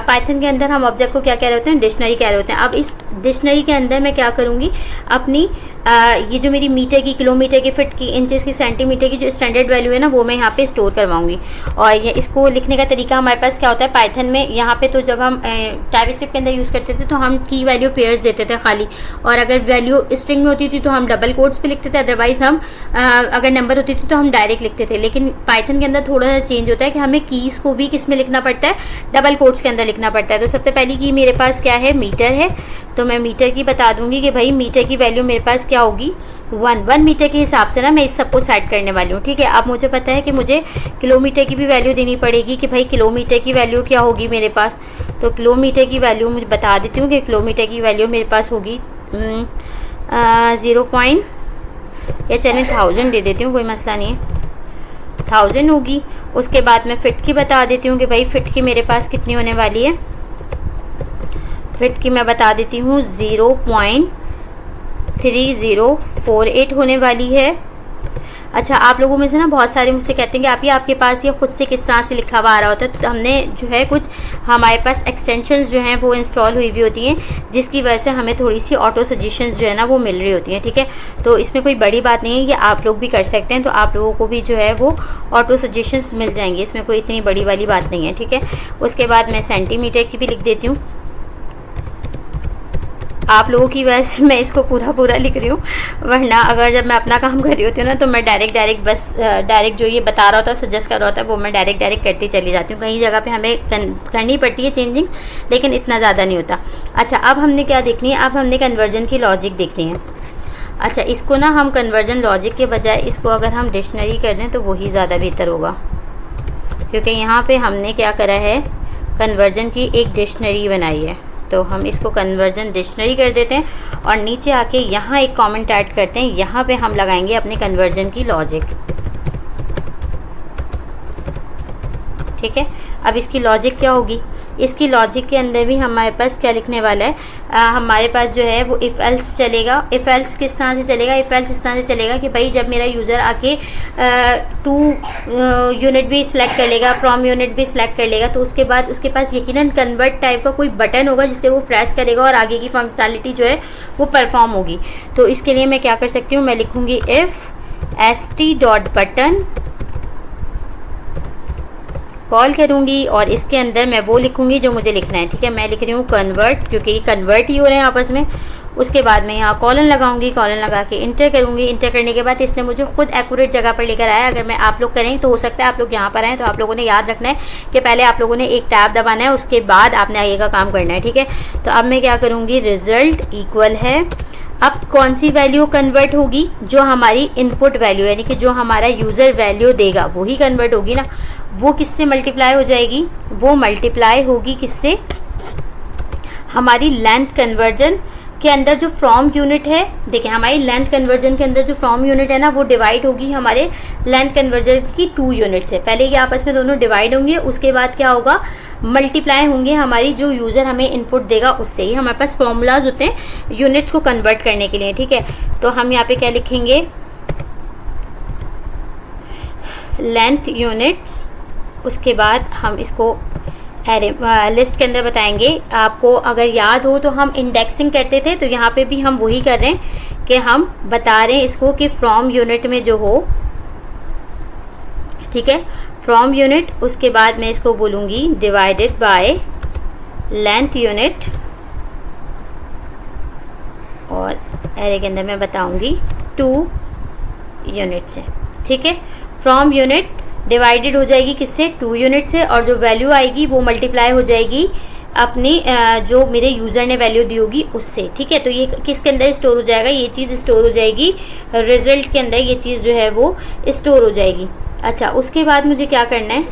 पाइथन के अंदर हम ऑब्जेक्ट को क्या कह रहे होते हैं, डिक्शनरी कह रहे होते हैं। अब इस डिक्शनरी के अंदर मैं क्या करूँगी, अपनी ये जो मेरी मीटर की, किलोमीटर की, फिट की, इंचेस की, सेंटीमीटर की जो स्टैंडर्ड वैल्यू है ना वो मैं यहाँ पे स्टोर करवाऊंगी। और ये इसको लिखने का तरीका हमारे पास क्या होता है पाइथन में, यहाँ पे तो जब हम टाइपस्क्रिप्ट के अंदर यूज़ करते थे तो हम की वैल्यू पेयर्स देते थे खाली, और अगर वैल्यू स्ट्रिंग में होती थी तो हम डबल कोट्स पे लिखते थे, अदरवाइज हम अगर नंबर होती थी तो हम डायरेक्ट लिखते थे। लेकिन पाइथन के अंदर थोड़ा सा चेंज होता है कि हमें कीज़ को भी किस में लिखना पड़ता है, डबल कोट्स के अंदर लिखना पड़ता है। तो सबसे पहली की मेरे पास क्या है, मीटर है, तो मैं मीटर की बता दूंगी कि भाई मीटर की वैल्यू मेरे पास क्या क्या होगी 1 मीटर के हिसाब से ना मैं इस सबको सेट करने वाली हूँ, ठीक है। अब मुझे पता है कि मुझे किलोमीटर की भी वैल्यू देनी पड़ेगी कि भाई किलोमीटर की वैल्यू क्या होगी मेरे पास। तो किलोमीटर की वैल्यू मुझे बता देती हूँ कि किलोमीटर की वैल्यू मेरे पास होगी 0. या चलें 1000 दे देती हूँ, कोई मसला नहीं है, 1000 होगी। उसके बाद मैं फ़िट की बता देती हूँ कि भाई फ़िट की मेरे पास कितनी होने वाली है। फ़िट की मैं बता देती हूँ 0.3048 होने वाली है। अच्छा, आप लोगों में से ना बहुत सारे मुझसे कहते हैं कि आप ही आपके पास ये खुद से किस तरह से लिखा हुआ आ रहा होता है। तो हमने जो है कुछ हमारे पास एक्सटेंशंस जो हैं वो इंस्टॉल हुई हुई होती हैं, जिसकी वजह से हमें थोड़ी सी ऑटो सजेशंस जो है ना वो मिल रही होती हैं, ठीक है। तो इसमें कोई बड़ी बात नहीं है, ये आप लोग भी कर सकते हैं। तो आप लोगों को भी जो है वो ऑटो सजेशंस मिल जाएंगे, इसमें कोई इतनी बड़ी वाली बात नहीं है, ठीक है। उसके बाद मैं सेंटीमीटर की भी लिख देती हूँ। आप लोगों की वजह से मैं इसको पूरा लिख रही हूँ, वरना अगर जब मैं अपना काम कर रही होती हूँ ना तो मैं डायरेक्ट जो ये बता रहा होता है, सजेस्ट कर रहा होता है, वो मैं डायरेक्ट करती चली जाती हूँ। कहीं जगह पे हमें करनी पड़ती है चेंजिंग, लेकिन इतना ज़्यादा नहीं होता। अच्छा, अब हमने क्या देखनी है, अब हमने कन्वर्जन की लॉजिक देखनी है। अच्छा, इसको ना हम कन्वर्जन लॉजिक के बजाय इसको अगर हम डिक्शनरी कर दें तो वही ज़्यादा बेहतर होगा, क्योंकि यहाँ पर हमने क्या करा है, कन्वर्जन की एक डिक्शनरी बनाई है। तो हम इसको कन्वर्जन डिक्शनरी कर देते हैं और नीचे आके यहाँ एक कमेंट ऐड करते हैं, यहाँ पे हम लगाएंगे अपने कन्वर्जन की लॉजिक, ठीक है। अब इसकी लॉजिक क्या होगी, इसकी लॉजिक के अंदर भी हमारे पास क्या लिखने वाला है, हमारे पास जो है वो इफ़ एल्स चलेगा। इफ़ एल्स किस तरह से चलेगा, इफ़ एल्स इस तरह से चलेगा कि भाई जब मेरा यूज़र आके टू यूनिट भी सिलेक्ट कर लेगा, फ्रॉम यूनिट भी सिलेक्ट कर लेगा, तो उसके बाद उसके पास यकीनन कन्वर्ट टाइप का कोई बटन होगा जिससे वो प्रेस करेगा और आगे की फंक्शनैलिटी जो है वो परफॉर्म होगी। तो इसके लिए मैं क्या कर सकती हूँ, मैं लिखूँगी इफ़ st.button कॉल करूँगी और इसके अंदर मैं वो लिखूँगी जो मुझे लिखना है, ठीक है। मैं लिख रही हूँ कन्वर्ट, क्योंकि ये कन्वर्ट ही हो रहे हैं आपस में। उसके बाद मैं यहाँ कॉलन लगाऊंगी, कॉलन लगा के इंटर करूँगी। इंटर करने के बाद इसने मुझे खुद एक्यूरेट जगह पर लेकर आया। अगर मैं आप लोग करें तो हो सकता है आप लोग यहाँ पर आएँ, तो आप लोगों ने याद रखना है कि पहले आप लोगों ने एक टैब दबाना है, उसके बाद आपने आगे का काम करना है, ठीक है। तो अब मैं क्या करूँगी, रिज़ल्ट इक्वल है, अब कौन सी वैल्यू कन्वर्ट होगी, जो हमारी इनपुट वैल्यू यानी कि जो हमारा यूज़र वैल्यू देगा वही कन्वर्ट होगी ना। वो किससे मल्टीप्लाई हो जाएगी, वो मल्टीप्लाई होगी किससे, हमारी लेंथ कन्वर्जन के अंदर जो फ्रॉम यूनिट है। देखिए, हमारी लेंथ कन्वर्जन के अंदर जो फ्रॉम यूनिट है ना वो डिवाइड होगी हमारे लेंथ कन्वर्जन की 2 यूनिट से। पहले ये आपस में दोनों डिवाइड होंगे, उसके बाद क्या होगा, मल्टीप्लाई होंगे हमारी जो यूज़र हमें इनपुट देगा उससे। ही हमारे पास फॉर्मूलाज होते हैं यूनिट्स को कन्वर्ट करने के लिए, ठीक है। तो हम यहाँ पे क्या लिखेंगे, लेंथ यूनिट्स, उसके बाद हम इसको लिस्ट के अंदर बताएंगे। आपको अगर याद हो तो हम इंडेक्सिंग करते थे, तो यहाँ पे भी हम वही कर रहे हैं कि हम बता रहे हैं इसको कि फ्रॉम यूनिट में जो हो, ठीक है, फ्रॉम यूनिट। उसके बाद मैं इसको बोलूँगी डिवाइडेड बाय लेंथ यूनिट, और एरे के अंदर मैं बताऊँगी 2 यूनिट से, ठीक है। फ्रॉम यूनिट डिवाइडेड हो जाएगी किससे, 2 यूनिट से, और जो वैल्यू आएगी वो मल्टीप्लाई हो जाएगी अपनी जो मेरे यूज़र ने वैल्यू दी होगी उससे, ठीक है। तो ये किसके अंदर स्टोर हो जाएगा, ये चीज़ स्टोर हो जाएगी रिज़ल्ट के अंदर, ये चीज़ जो है वो स्टोर हो जाएगी। अच्छा, उसके बाद मुझे क्या करना है,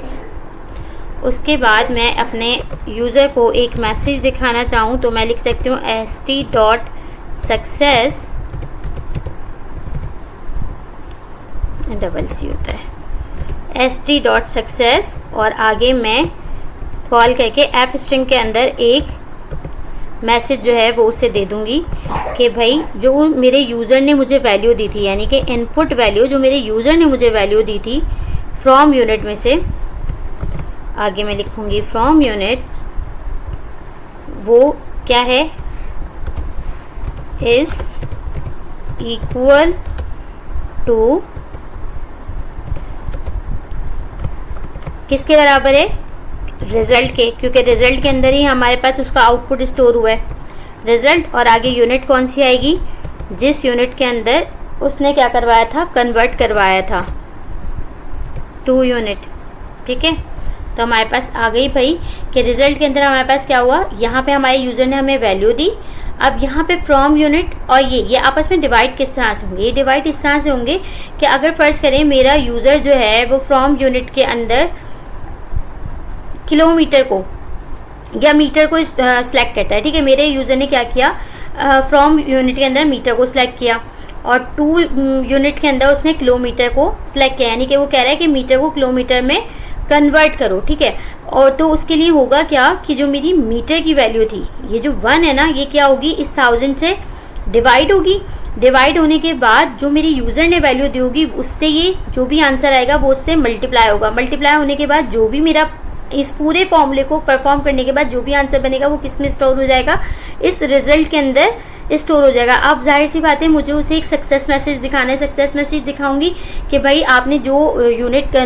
उसके बाद मैं अपने यूज़र को एक मैसेज दिखाना चाहूँ तो मैं लिख सकती हूँ st.success, डबल सी होता है, st.success, और आगे मैं कॉल करके एफ स्ट्रिंग के अंदर एक मैसेज जो है वो उसे दे दूंगी कि भाई जो मेरे यूज़र ने मुझे वैल्यू दी थी, यानी कि इनपुट वैल्यू जो मेरे यूज़र ने मुझे वैल्यू दी थी फ्रॉम यूनिट में से, आगे मैं लिखूंगी फ्रॉम यूनिट, वो क्या है, इज़ इक्वल टू किसके बराबर है, रिज़ल्ट के, क्योंकि रिज़ल्ट के अंदर ही हमारे पास उसका आउटपुट स्टोर हुआ है रिज़ल्ट। और आगे यूनिट कौन सी आएगी, जिस यूनिट के अंदर उसने क्या करवाया था, कन्वर्ट करवाया था 2 यूनिट, ठीक है। तो हमारे पास आ गई भाई कि रिज़ल्ट के अंदर हमारे पास क्या हुआ, यहाँ पे हमारे यूज़र ने हमें वैल्यू दी, अब यहाँ पे फ्रॉम यूनिट और ये आपस में डिवाइड किस तरह से होंगे? ये डिवाइड इस तरह से होंगे कि अगर फर्ज करें मेरा यूज़र जो है वो फ्रॉम यूनिट के अंदर किलोमीटर को या मीटर को सिलेक्ट करता है, ठीक है। मेरे यूज़र ने क्या किया, फ्रॉम यूनिट के अंदर मीटर को सिलेक्ट किया और टू यूनिट के अंदर उसने किलोमीटर को सिलेक्ट किया, यानी कि वो कह रहा है कि मीटर को किलोमीटर में कन्वर्ट करो, ठीक है। और तो उसके लिए होगा क्या कि जो मेरी मीटर की वैल्यू थी, ये जो 1 है ना, ये क्या होगी, इस 1000 से डिवाइड होगी। डिवाइड होने के बाद जो मेरी यूज़र ने वैल्यू दी होगी उससे ये जो भी आंसर आएगा वो उससे मल्टीप्लाई होगा। मल्टीप्लाई होने के बाद जो भी मेरा इस पूरे फॉर्मूले को परफॉर्म करने के बाद जो भी आंसर बनेगा वो किस में स्टोर हो जाएगा, इस रिजल्ट के अंदर स्टोर हो जाएगा। अब जाहिर सी बात है मुझे उसे एक सक्सेस मैसेज दिखाना है। सक्सेस मैसेज दिखाऊंगी कि भाई आपने जो यूनिट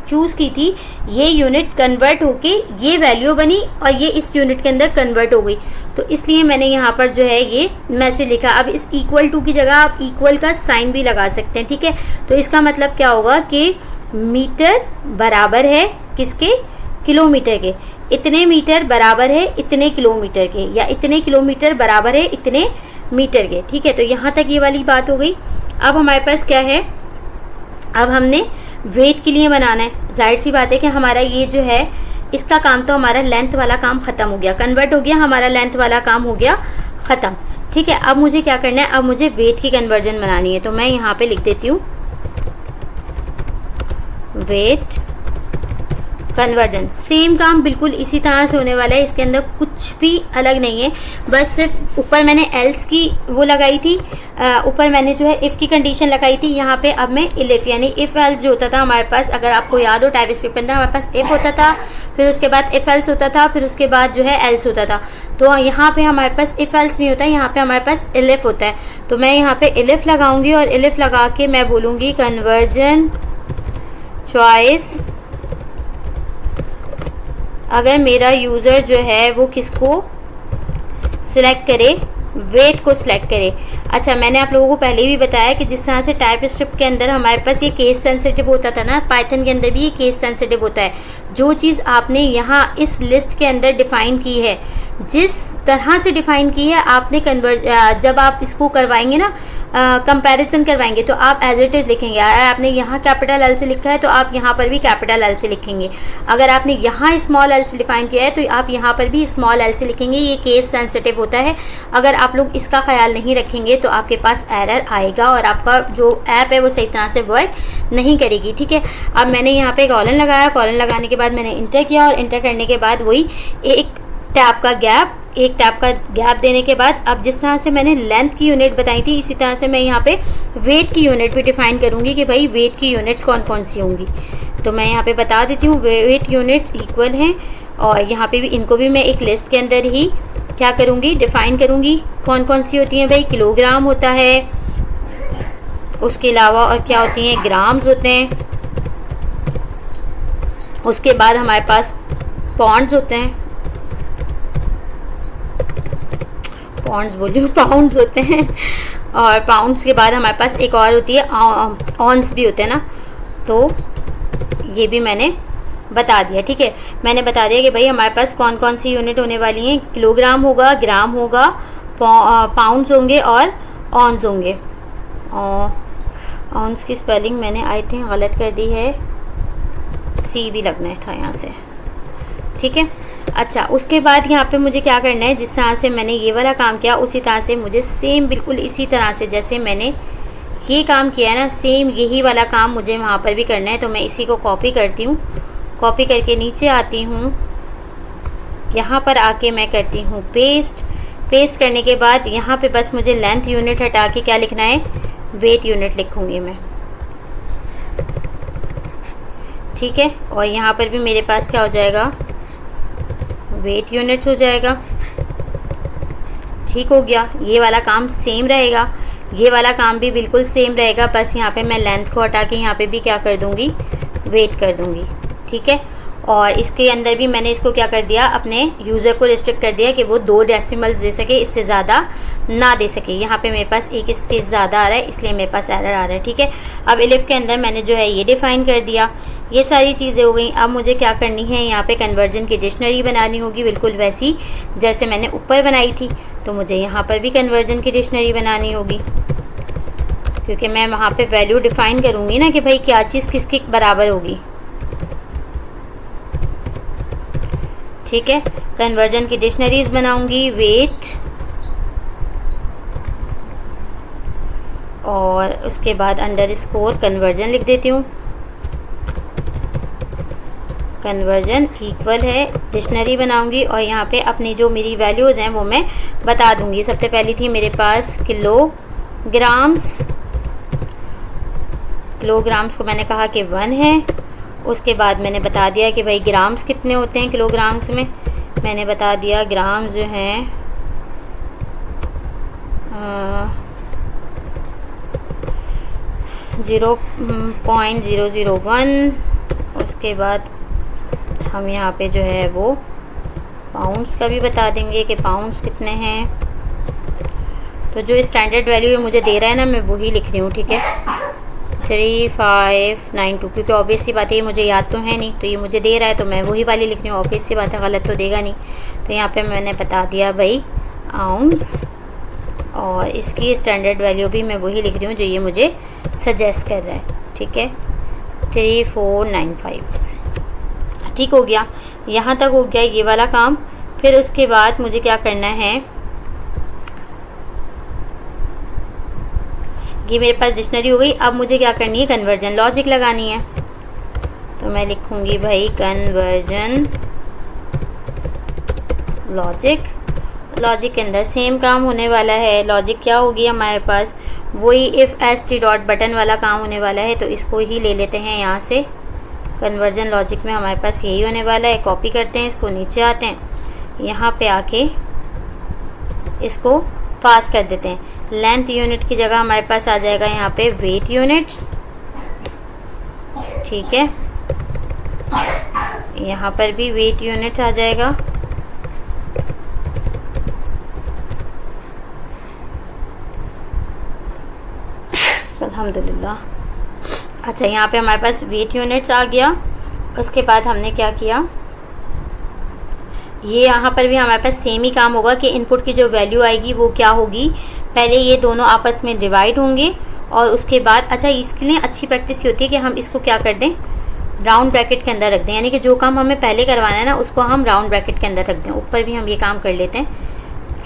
चूज़ की थी ये यूनिट कन्वर्ट होके ये वैल्यू बनी और ये इस यूनिट के अंदर कन्वर्ट हो गई, तो इसलिए मैंने यहाँ पर जो है ये मैसेज लिखा। अब इस इक्वल टू की जगह आप इक्वल का साइन भी लगा सकते हैं, ठीक है। तो इसका मतलब क्या होगा कि मीटर बराबर है किसके, किलोमीटर के। इतने मीटर बराबर है इतने किलोमीटर के, या इतने किलोमीटर बराबर है इतने मीटर के, ठीक है। तो यहाँ तक ये वाली बात हो गई। अब हमारे पास क्या है, अब हमने वेट के लिए बनाना है। जाहिर सी बात है कि हमारा ये जो है इसका काम तो हमारा लेंथ वाला काम ख़त्म हो गया, कन्वर्ट हो गया, हमारा लेंथ वाला काम हो गया ख़त्म, ठीक है। अब मुझे क्या करना है, अब मुझे वेट की कन्वर्जन बनानी है। तो मैं यहाँ पे लिख देती हूँ वेट कन्वर्जन। सेम काम बिल्कुल इसी तरह से होने वाला है, इसके अंदर कुछ भी अलग नहीं है। बस सिर्फ ऊपर मैंने एल्स की वो लगाई थी, ऊपर मैंने जो है इफ़ की कंडीशन लगाई थी। यहाँ पे अब मैं इफ, यानी इफ़ एल्स जो होता था हमारे पास, अगर आपको याद हो टाइपस्क्रिप्ट के अंदर हमारे पास इफ़ होता था, फिर उसके बाद इफ एल्स होता था, फिर उसके बाद जो है एल्स होता था। तो यहाँ पे हमारे पास इफ एल्स नहीं होता है, यहाँ पे हमारे पास इलिफ होता है। तो मैं यहाँ पे इलिफ लगाऊंगी और इलिफ लगा के मैं बोलूँगी कन्वर्जन चॉइस। अगर मेरा यूज़र जो है वो किसको सिलेक्ट करे, वेट को सिलेक्ट करे। अच्छा, मैंने आप लोगों को पहले भी बताया कि जिस तरह से टाइपस्क्रिप्ट के अंदर हमारे पास ये केस सेंसिटिव होता था ना, पाइथन के अंदर भी ये केस सेंसिटिव होता है। जो चीज़ आपने यहाँ इस लिस्ट के अंदर डिफ़ाइन की है, जिस तरह से डिफ़ाइन की है आपने जब आप इसको करवाएंगे ना, कंपैरिजन करवाएंगे, तो आप एज इट इज़ लिखेंगे। अगर आपने यहाँ कैपिटल एल से लिखा है तो आप यहाँ पर भी कैपिटल एल से लिखेंगे। अगर आपने यहाँ स्मॉल एल से डिफाइन किया है तो आप यहाँ पर भी स्मॉल एल से लिखेंगे। ये केस सेंसिटिव होता है। अगर आप लोग इसका ख्याल नहीं रखेंगे तो आपके पास एरर आएगा और आपका जो ऐप है वो सही तरह से वर्क नहीं करेगी, ठीक है। अब मैंने यहाँ पे कॉलन लगाया, कॉलन लगाने के बाद मैंने इंटर किया और इंटर करने के बाद वही एक टैब का गैप देने के बाद अब जिस तरह से मैंने लेंथ की यूनिट बताई थी, इसी तरह से मैं यहाँ पे वेट की यूनिट भी डिफाइन करूँगी कि भाई वेट की यूनिट्स कौन कौन सी होंगी। तो मैं यहाँ पे बता देती हूँ, वेट यूनिट्स इक्वल हैं और यहाँ पे भी इनको भी मैं एक लिस्ट के अंदर ही क्या करूँगी, डिफाइन करूँगी कौन कौन सी होती हैं। भाई किलोग्राम होता है, उसके अलावा और क्या होती हैं, ग्राम्स होते हैं, उसके बाद हमारे पास पॉन्ड्स होते हैं, पाउंड्स होते हैं, और पाउंड्स के बाद हमारे पास एक और होती है ऑन्स भी होते हैं ना। तो ये भी मैंने बता दिया, ठीक है। मैंने बता दिया कि भाई हमारे पास कौन कौन सी यूनिट होने वाली हैं। किलोग्राम होगा, ग्राम होगा, पाउंड्स होंगे और ऑन्स होंगे। ऑन्स की स्पेलिंग मैंने आई थिंक गलत कर दी है, सी भी लगना था यहाँ से, ठीक है। अच्छा, उसके बाद यहाँ पे मुझे क्या करना है, जिस तरह से मैंने ये वाला काम किया उसी तरह से मुझे सेम बिल्कुल इसी तरह से जैसे मैंने ये काम किया है ना, सेम यही वाला काम मुझे वहाँ पर भी करना है। तो मैं इसी को कॉपी करती हूँ, कॉपी करके नीचे आती हूँ, यहाँ पर आके मैं करती हूँ पेस्ट। पेस्ट करने के बाद यहाँ पे बस मुझे लेंथ यूनिट हटा के क्या लिखना है, वेट यूनिट लिखूँगी मैं, ठीक है। और यहाँ पर भी मेरे पास क्या हो जाएगा, वेट यूनिट्स हो जाएगा, ठीक हो गया। ये वाला काम सेम रहेगा, ये वाला काम भी बिल्कुल सेम रहेगा, बस यहाँ पे मैं लेंथ को हटा के यहाँ पे भी क्या कर दूँगी, वेट कर दूँगी, ठीक है। और इसके अंदर भी मैंने इसको क्या कर दिया, अपने यूज़र को रिस्ट्रिक्ट कर दिया कि वो 2 डेसिमल्स दे सके, इससे ज़्यादा ना दे सके। यहाँ पे मेरे पास एक स्पेस ज़्यादा आ रहा है इसलिए मेरे पास एरर आ रहा है, ठीक है। अब एलिफ के अंदर मैंने जो है ये डिफ़ाइन कर दिया ये सारी चीज़ें हो गई। अब मुझे क्या करनी है, यहाँ पे कन्वर्जन की डिक्शनरी बनानी होगी, बिल्कुल वैसी जैसे मैंने ऊपर बनाई थी। तो मुझे यहाँ पर भी कन्वर्जन की डिक्शनरी बनानी होगी, क्योंकि मैं वहाँ पे वैल्यू डिफ़ाइन करूँगी ना कि भाई क्या चीज़ किसके बराबर होगी। ठीक है, कन्वर्जन की डिक्शनरीज बनाऊँगी, वेट, और उसके बाद अंडरस्कोर कन्वर्जन लिख देती हूँ। कन्वर्जन इक्वल है, डिक्शनरी बनाऊंगी और यहाँ पे अपनी जो मेरी वैल्यूज़ हैं वो मैं बता दूंगी। सबसे पहली थी मेरे पास किलोग्राम्स, किलोग्राम्स को मैंने कहा कि 1 है। उसके बाद मैंने बता दिया कि भाई ग्राम्स कितने होते हैं किलोग्राम्स में, मैंने बता दिया ग्राम जो हैं 0.001। उसके बाद हम यहाँ पे जो है वो पाउंड्स का भी बता देंगे कि पाउंड्स कितने हैं। तो जो स्टैंडर्ड वैल्यू मुझे दे रहा है ना, मैं वही लिख रही हूँ। ठीक है, 3592, क्योंकि ऑब्वियस सी बात है ये मुझे याद तो है नहीं, तो ये मुझे दे रहा है तो मैं वही वाली लिख रही हूँ। ऑब्वियस सी बात है, गलत तो देगा नहीं। तो यहाँ पे मैंने बता दिया भाई आउंस, और इसकी स्टैंडर्ड वैल्यू भी मैं वही लिख रही हूँ जो ये मुझे सजेस्ट कर रहा है। ठीक है, 3495। ठीक हो गया, यहाँ तक हो गया ये वाला काम। फिर उसके बाद मुझे क्या करना है, ये मेरे पास डिक्शनरी हो गई। अब मुझे क्या करनी है, कन्वर्जन लॉजिक लगानी है। तो मैं लिखूँगी भाई कन्वर्जन लॉजिक। लॉजिक के अंदर सेम काम होने वाला है। लॉजिक क्या होगी हमारे पास, वही if S T dot button वाला काम होने वाला है। तो इसको ही ले लेते हैं यहाँ से। कन्वर्जन लॉजिक में हमारे पास यही होने वाला है। कॉपी करते हैं, इसको नीचे आते हैं, यहाँ पे आके इसको पास कर देते हैं। लेंथ यूनिट की जगह हमारे पास आ जाएगा यहाँ पे वेट यूनिट्स। ठीक है, यहाँ पर भी वेट यूनिट्स आ जाएगा। अल्हम्दुलिल्लाह। अच्छा, यहाँ पे हमारे पास वेट यूनिट्स आ गया। उसके बाद हमने क्या किया, ये यहाँ पर भी हमारे पास सेम ही काम होगा कि इनपुट की जो वैल्यू आएगी वो क्या होगी, पहले ये दोनों आपस में डिवाइड होंगे और उसके बाद, अच्छा इसके लिए अच्छी प्रैक्टिस ये होती है कि हम इसको क्या कर दें, राउंड ब्रैकेट के अंदर रख दें। यानी कि जो काम हमें पहले करवाना है ना उसको हम राउंड ब्रैकेट के अंदर रख दें। ऊपर भी हम ये काम कर लेते हैं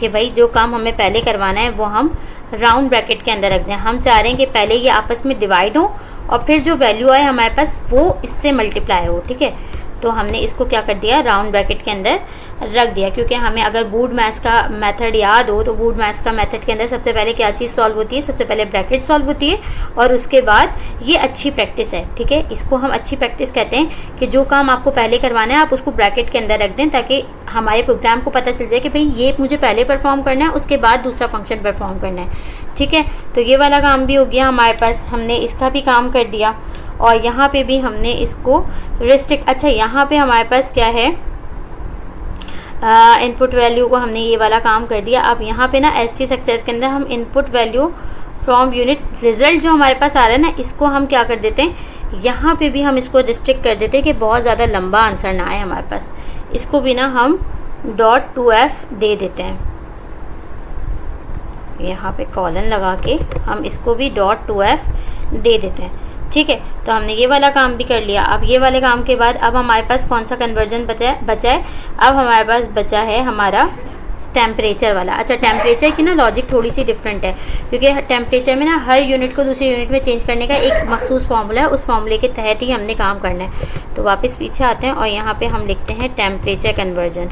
कि भाई जो काम हमें पहले करवाना है वो हम राउंड ब्रैकेट के अंदर रख दें। हम चाह रहे हैं कि पहले ये आपस में डिवाइड हो और फिर जो वैल्यू आए हमारे पास वो इससे मल्टीप्लाई हो। ठीक है, तो हमने इसको क्या कर दिया, राउंड ब्रैकेट के अंदर रख दिया। क्योंकि हमें अगर वुड मैथ्स का मेथड याद हो तो वुड मैथ्स का मेथड के अंदर सबसे पहले क्या चीज़ सॉल्व होती है, सबसे पहले ब्रैकेट सॉल्व होती है और उसके बाद ये अच्छी प्रैक्टिस है। ठीक है, इसको हम अच्छी प्रैक्टिस कहते हैं कि जो काम आपको पहले करवाना है आप उसको ब्रैकेट के अंदर रख दें, ताकि हमारे प्रोग्राम को पता चल जाए कि भाई ये मुझे पहले परफॉर्म करना है, उसके बाद दूसरा फंक्शन परफॉर्म करना है। ठीक है, तो ये वाला काम भी हो गया हमारे पास, हमने इसका भी काम कर दिया। और यहाँ पे भी हमने इसको रिस्ट्रिक्ट, अच्छा यहाँ पे हमारे पास क्या है, इनपुट वैल्यू को हमने ये वाला काम कर दिया। अब यहाँ पे ना एसटी सक्सेस के अंदर हम input value from unit result जो हमारे पास आ रहा है ना, इसको हम क्या कर देते हैं, यहाँ पे भी हम इसको रिस्ट्रिक्ट कर देते हैं कि बहुत ज़्यादा लंबा आंसर ना आए हमारे पास। इसको भी ना हम .2f दे देते हैं, यहाँ पे कॉलन लगा के हम इसको भी .2f दे देते हैं। ठीक है, तो हमने ये वाला काम भी कर लिया। अब ये वाले काम के बाद अब हमारे पास कौन सा कन्वर्जन बचा है, अब हमारे पास बचा है हमारा टेम्परेचर वाला। अच्छा, टेम्परेचर की ना लॉजिक थोड़ी सी डिफरेंट है, क्योंकि टेम्परेचर में ना हर यूनिट को दूसरी यूनिट में चेंज करने का एक मखसूस फार्मूला है, उस फार्मूले के तहत ही हमने काम करना है। तो वापस पीछे आते हैं और यहाँ पर हम लिखते हैं टेम्परेचर कन्वर्जन।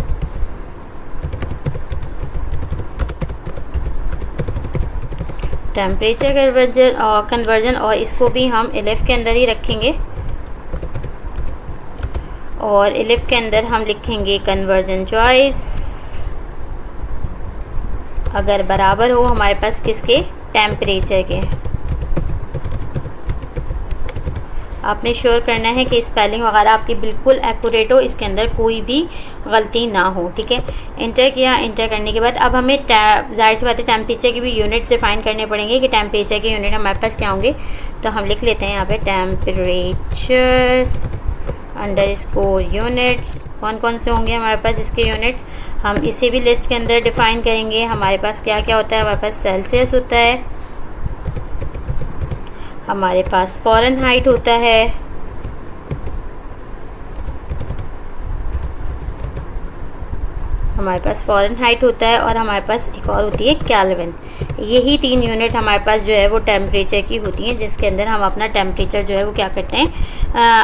टेम्परेचर कन्वर्जन और इसको भी हम एलिफ के अंदर ही रखेंगे और एलिफ के अंदर हम लिखेंगे कन्वर्जन चॉइस अगर बराबर हो हमारे पास किसके, टेम्परेचर के। आपने श्योर करना है कि स्पेलिंग वगैरह आपकी बिल्कुल एक्यूरेट हो, इसके अंदर कोई भी गलती ना हो। ठीक है, इंटर किया। इंटर करने के बाद अब हमें जाहिर सी बात है टेम्परेचर की भी यूनिट डिफाइन करने पड़ेंगे कि टेम्परेचर के यूनिट हमारे पास क्या होंगे। तो हम लिख लेते हैं यहाँ पे टेम्परेचर अंडरस्कोर यूनिट्स। कौन कौन से होंगे हमारे पास इसके यूनिट्स, हम इसे भी लिस्ट के अंदर डिफाइन करेंगे। हमारे पास क्या क्या होता है, हमारे पास सेल्सियस होता है, हमारे पास फ़ारेनहाइट होता है, हमारे पास फ़ारेनहाइट होता है और हमारे पास एक और होती है केल्विन। यही 3 यूनिट हमारे पास जो है वो टेम्परेचर की होती हैं, जिसके अंदर हम अपना टेम्परेचर जो है वो क्या करते हैं,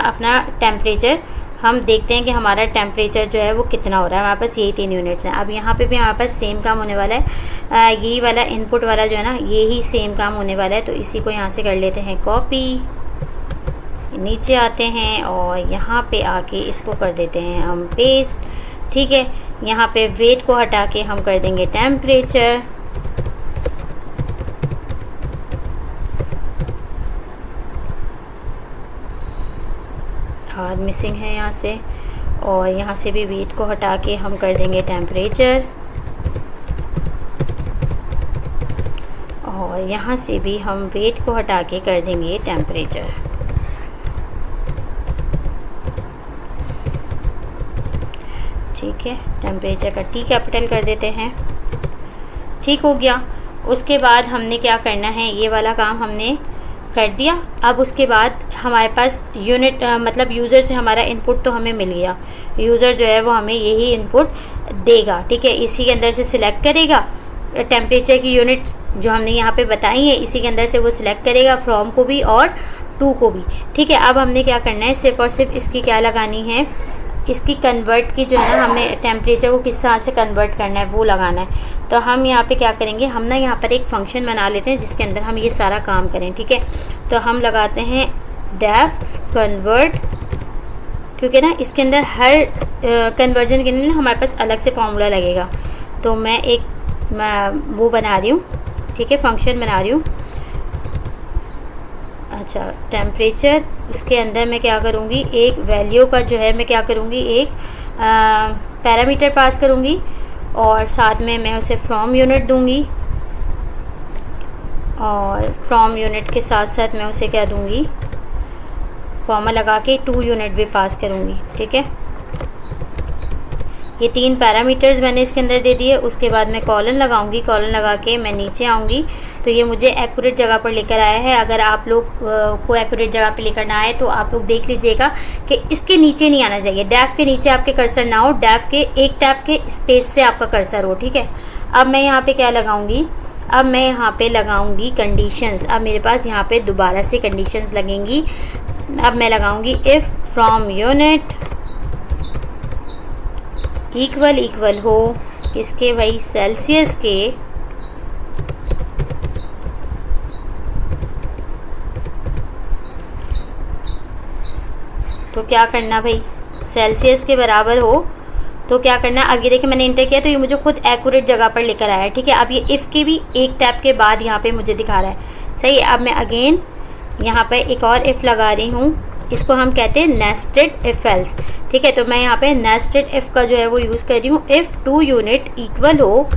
अपना टेम्परेचर हम देखते हैं कि हमारा टेम्परेचर जो है वो कितना हो रहा है। हमारे पास यही 3 यूनिट्स हैं। अब यहाँ पे भी हमारे पास सेम काम होने वाला है, यही वाला इनपुट वाला जो है ना, यही सेम काम होने वाला है। तो इसी को यहाँ से कर लेते हैं कॉपी, नीचे आते हैं और यहाँ पे आके इसको कर देते हैं हम पेस्ट। ठीक है, यहाँ पे वेट को हटा के हम कर देंगे टेम्परेचर। और मिसिंग है यहाँ से, और यहाँ से भी वेट को हटा के हम कर देंगे टेम्परेचर, और यहाँ से भी हम वेट को हटा के कर देंगे टेम्परेचर। ठीक है, टेम्परेचर का टी कैपिटल कर देते हैं। ठीक हो गया। उसके बाद हमने क्या करना है, ये वाला काम हमने कर दिया। अब उसके बाद हमारे पास यूनिट मतलब यूज़र से हमारा इनपुट तो हमें मिल गया। यूज़र जो है वो हमें यही इनपुट देगा। ठीक है, इसी के अंदर से सिलेक्ट करेगा टेम्परेचर की यूनिट जो हमने यहाँ पे बताई है, इसी के अंदर से वो सिलेक्ट करेगा फ्रॉम को भी और टू को भी। ठीक है, अब हमने क्या करना है, सिर्फ और सिर्फ इसकी क्या लगानी है, इसकी कन्वर्ट की जो है ना, हमें टेम्परेचर को किस तरह से कन्वर्ट करना है वो लगाना है। तो हम यहाँ पे क्या करेंगे, हम ना यहाँ पर एक फ़ंक्शन बना लेते हैं जिसके अंदर हम ये सारा काम करें। ठीक है, तो हम लगाते हैं डेफ कन्वर्ट, क्योंकि ना इसके अंदर हर कन्वर्जन के लिए हमारे पास अलग से फार्मूला लगेगा। तो मैं वो बना रही हूँ, ठीक है, फंक्शन बना रही हूँ। अच्छा, टेम्परेचर, उसके अंदर मैं क्या करूँगी, एक वैल्यू का जो है मैं क्या करूँगी, एक पैरामीटर पास करूँगी और साथ में मैं उसे फ्रॉम यूनिट दूँगी, और फ्रॉम यूनिट के साथ साथ मैं उसे क्या दूँगी, कॉमा लगा के 2 यूनिट भी पास करूँगी। ठीक है, ये 3 पैरामीटर्स मैंने इसके अंदर दे दिए। उसके बाद मैं कॉलन लगाऊंगी, कॉलन लगा के मैं नीचे आऊँगी तो ये मुझे एक्यूरेट जगह पर लेकर आया है। अगर आप लोग को एक्यूरेट जगह पर लेकर ना आए तो आप लोग देख लीजिएगा कि इसके नीचे नहीं आना चाहिए, डैफ के नीचे आपके कर्सर ना हो, डैफ के एक टैब के स्पेस से आपका कर्सर हो। ठीक है, अब मैं यहाँ पे क्या लगाऊंगी, अब मैं यहाँ पे लगाऊंगी कंडीशंस। अब मेरे पास यहाँ पे दोबारा से कंडीशंस लगेंगी। अब मैं लगाऊंगी इफ़ फ्रॉम यूनिट इक्वल हो किसके, वही सेल्सियस के, तो क्या करना भाई, सेल्सियस के बराबर हो तो क्या करना। अब ये देखिए मैंने इंटर किया तो ये मुझे खुद एक्यूरेट जगह पर लेकर आया है। ठीक है, अब ये इफ़ के भी एक टैब के बाद यहाँ पे मुझे दिखा रहा है। सही है, अब मैं अगेन यहाँ पे एक और इफ़ लगा रही हूँ, इसको हम कहते हैं नेस्टेड इफ एल्स। ठीक है, तो मैं यहाँ पे नेस्टेड इफ़ का जो है वो यूज़ कर रही हूँ। इफ़ 2 यूनिट इक्वल हो,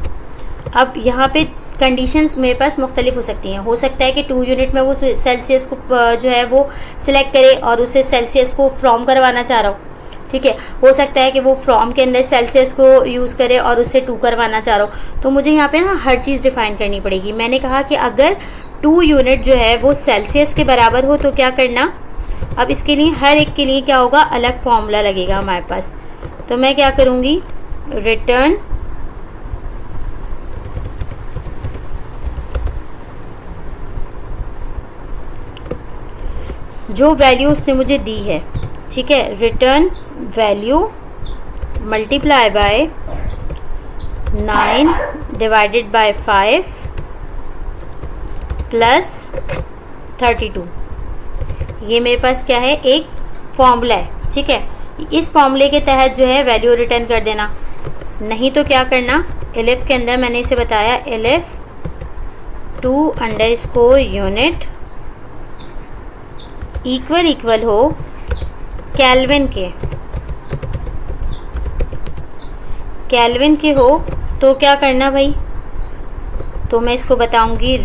अब यहाँ पे कंडीशंस मेरे पास मुख्तलिफ हो सकती हैं। हो सकता है कि 2 यूनिट में वो सेल्सियस को जो है वो सिलेक्ट करे और उसे सेल्सियस को फ्रॉम करवाना चाह रहा हो। ठीक है, हो सकता है कि वो फ्रॉम के अंदर सेल्सियस को यूज़ करे और उससे 2 करवाना चाह रहा हो। तो मुझे यहाँ पे ना हर चीज़ डिफ़ाइन करनी पड़ेगी। मैंने कहा कि अगर 2 यूनिट जो है वो सेल्सियस के बराबर हो तो क्या करना। अब इसके लिए हर एक के लिए क्या होगा, अलग फॉर्मूला लगेगा हमारे पास। तो मैं क्या करूँगी, रिटर्न जो वैल्यू उसने मुझे दी है। ठीक है, return value multiply by 9 divided by 5 plus 32। ये मेरे पास क्या है, एक फॉर्मूला है। ठीक है, इस फॉर्मूले के तहत जो है वैल्यू रिटर्न कर देना, नहीं तो क्या करना, एलिफ के अंदर मैंने इसे बताया एलिफ 2 अंडरस्कोर यूनिट इक्वल हो केल्विन के हो तो क्या करना भाई, तो मैं इसको बताऊंगी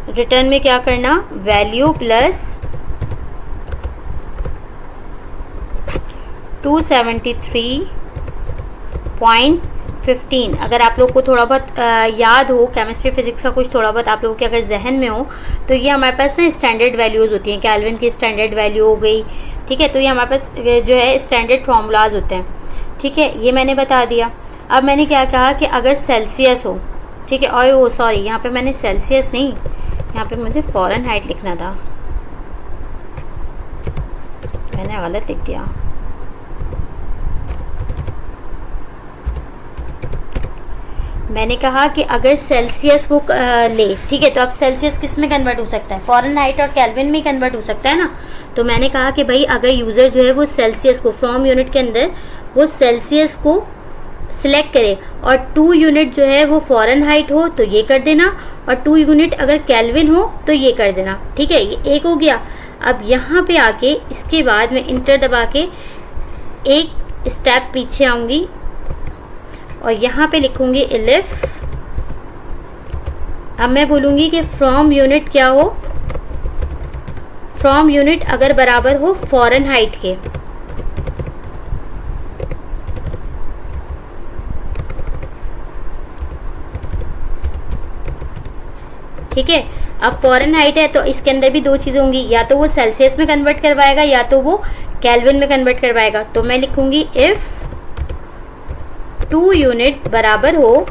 रिटर्न में क्या करना, वैल्यू प्लस 273.15। अगर आप लोग को थोड़ा बहुत याद हो, केमिस्ट्री फिजिक्स का कुछ थोड़ा बहुत आप लोगों के अगर जहन में हो, तो ये हमारे पास ना स्टैंडर्ड वैल्यूज़ होती हैं। केल्विन की स्टैंडर्ड वैल्यू हो गई, ठीक है। तो ये हमारे पास जो है स्टैंडर्ड फार्मूलाज होते हैं, ठीक है। ये मैंने बता दिया। अब मैंने क्या कहा कि अगर सेल्सियस हो, ठीक है। और वो सॉरी, यहाँ पे मैंने सेल्सियस नहीं, यहाँ पे मुझे फ़ारेनहाइट लिखना था, मैंने गलत लिख दिया। मैंने कहा कि अगर सेल्सियस वो ले, ठीक है, तो अब सेल्सियस किस में कन्वर्ट हो सकता है? फ़ारेनहाइट और केल्विन में कन्वर्ट हो सकता है ना। तो मैंने कहा कि भाई अगर यूज़र जो है वो सेल्सियस को फ्रॉम यूनिट के अंदर वो सेल्सियस को सिलेक्ट करे और 2 यूनिट जो है वो फ़ारेनहाइट हो तो ये कर देना, और 2 यूनिट अगर केल्विन हो तो ये कर देना, ठीक है। ये एक हो गया। अब यहाँ पे आके इसके बाद मैं इंटर दबा के एक स्टेप पीछे आऊँगी और यहाँ पे लिखूँगी एलिफ। अब मैं बोलूँगी कि फ्रॉम यूनिट क्या हो, फ्रॉम यूनिट अगर बराबर हो फ़ारेनहाइट के, ठीक है। अब फ़ारेनहाइट है तो इसके अंदर भी 2 चीज़ें होंगी, या तो वो सेल्सियस में कन्वर्ट करवाएगा या तो वो केल्विन में कन्वर्ट करवाएगा। तो मैं लिखूँगी इफ़ 2 यूनिट बराबर हो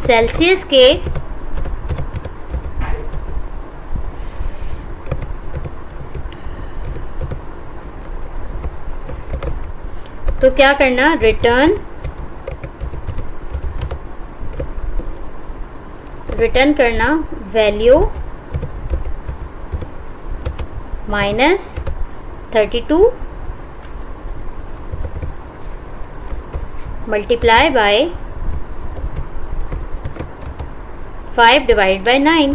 सेल्सियस के तो क्या करना, रिटर्न करना value -32 multiply by 5 divided by 9।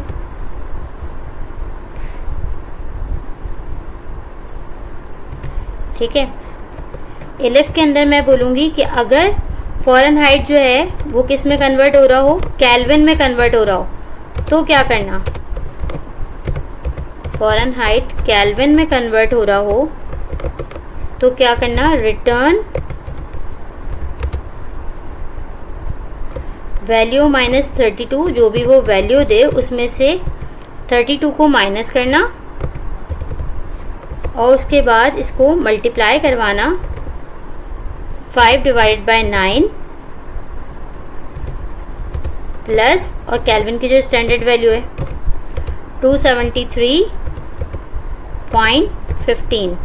ठीक है। एलिफ के अंदर मैं बोलूँगी कि अगर फ़ारेनहाइट जो है वो किस में कन्वर्ट हो रहा हो, केल्विन में कन्वर्ट हो रहा हो, तो क्या करना, फ़ारेनहाइट केल्विन में कन्वर्ट हो रहा हो तो क्या करना, रिटर्न वैल्यू -32, जो भी वो वैल्यू दे उसमें से 32 को माइनस करना और उसके बाद इसको मल्टीप्लाई करवाना 5 डिवाइडेड बाय 9 प्लस, और केल्विन की जो स्टैंडर्ड वैल्यू है 273.15।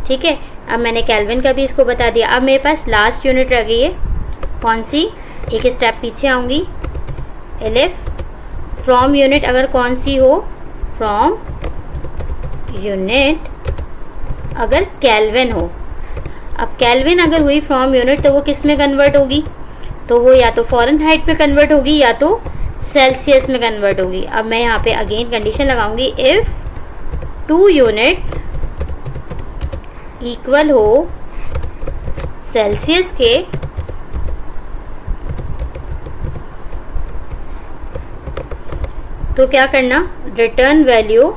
ठीक है। अब मैंने केल्विन का भी इसको बता दिया। अब मेरे पास लास्ट यूनिट रह गई है, कौन सी, एक स्टेप पीछे आऊँगी, एलिफ फ्रॉम यूनिट अगर कौन सी हो, फ्रॉम यूनिट अगर केल्विन हो। अब केल्विन अगर हुई फ्रॉम यूनिट तो वो किस में कन्वर्ट होगी, तो वो या तो फ़ारेनहाइट में कन्वर्ट होगी या तो सेल्सियस में कन्वर्ट होगी। अब मैं यहाँ पे अगेन कंडीशन लगाऊंगी, इफ़ 2 यूनिट इक्वल हो सेल्सियस के तो क्या करना, रिटर्न वैल्यू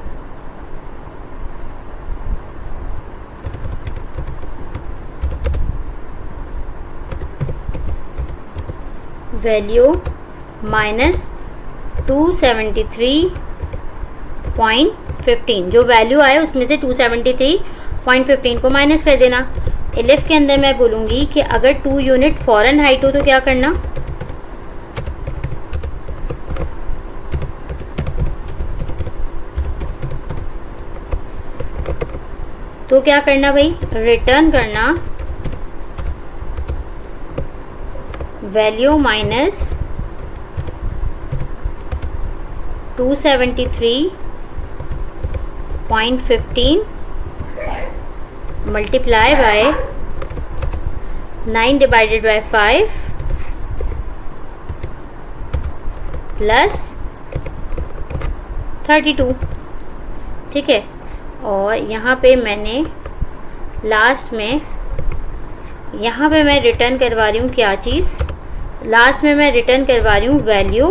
-273.15, जो वैल्यू आए उसमें से 273.15 को माइनस कर देना। एलिफ के अंदर मैं बोलूँगी कि अगर 2 यूनिट फ़ारेनहाइट हो तो क्या करना, भाई, रिटर्न करना value -273.15 multiply by 9 divided by 5 plus 32। ठीक है। और यहाँ पे मैंने लास्ट में, यहाँ पे मैं रिटर्न करवा रही हूँ क्या चीज़, लास्ट में मैं रिटर्न करवा रही हूँ वैल्यू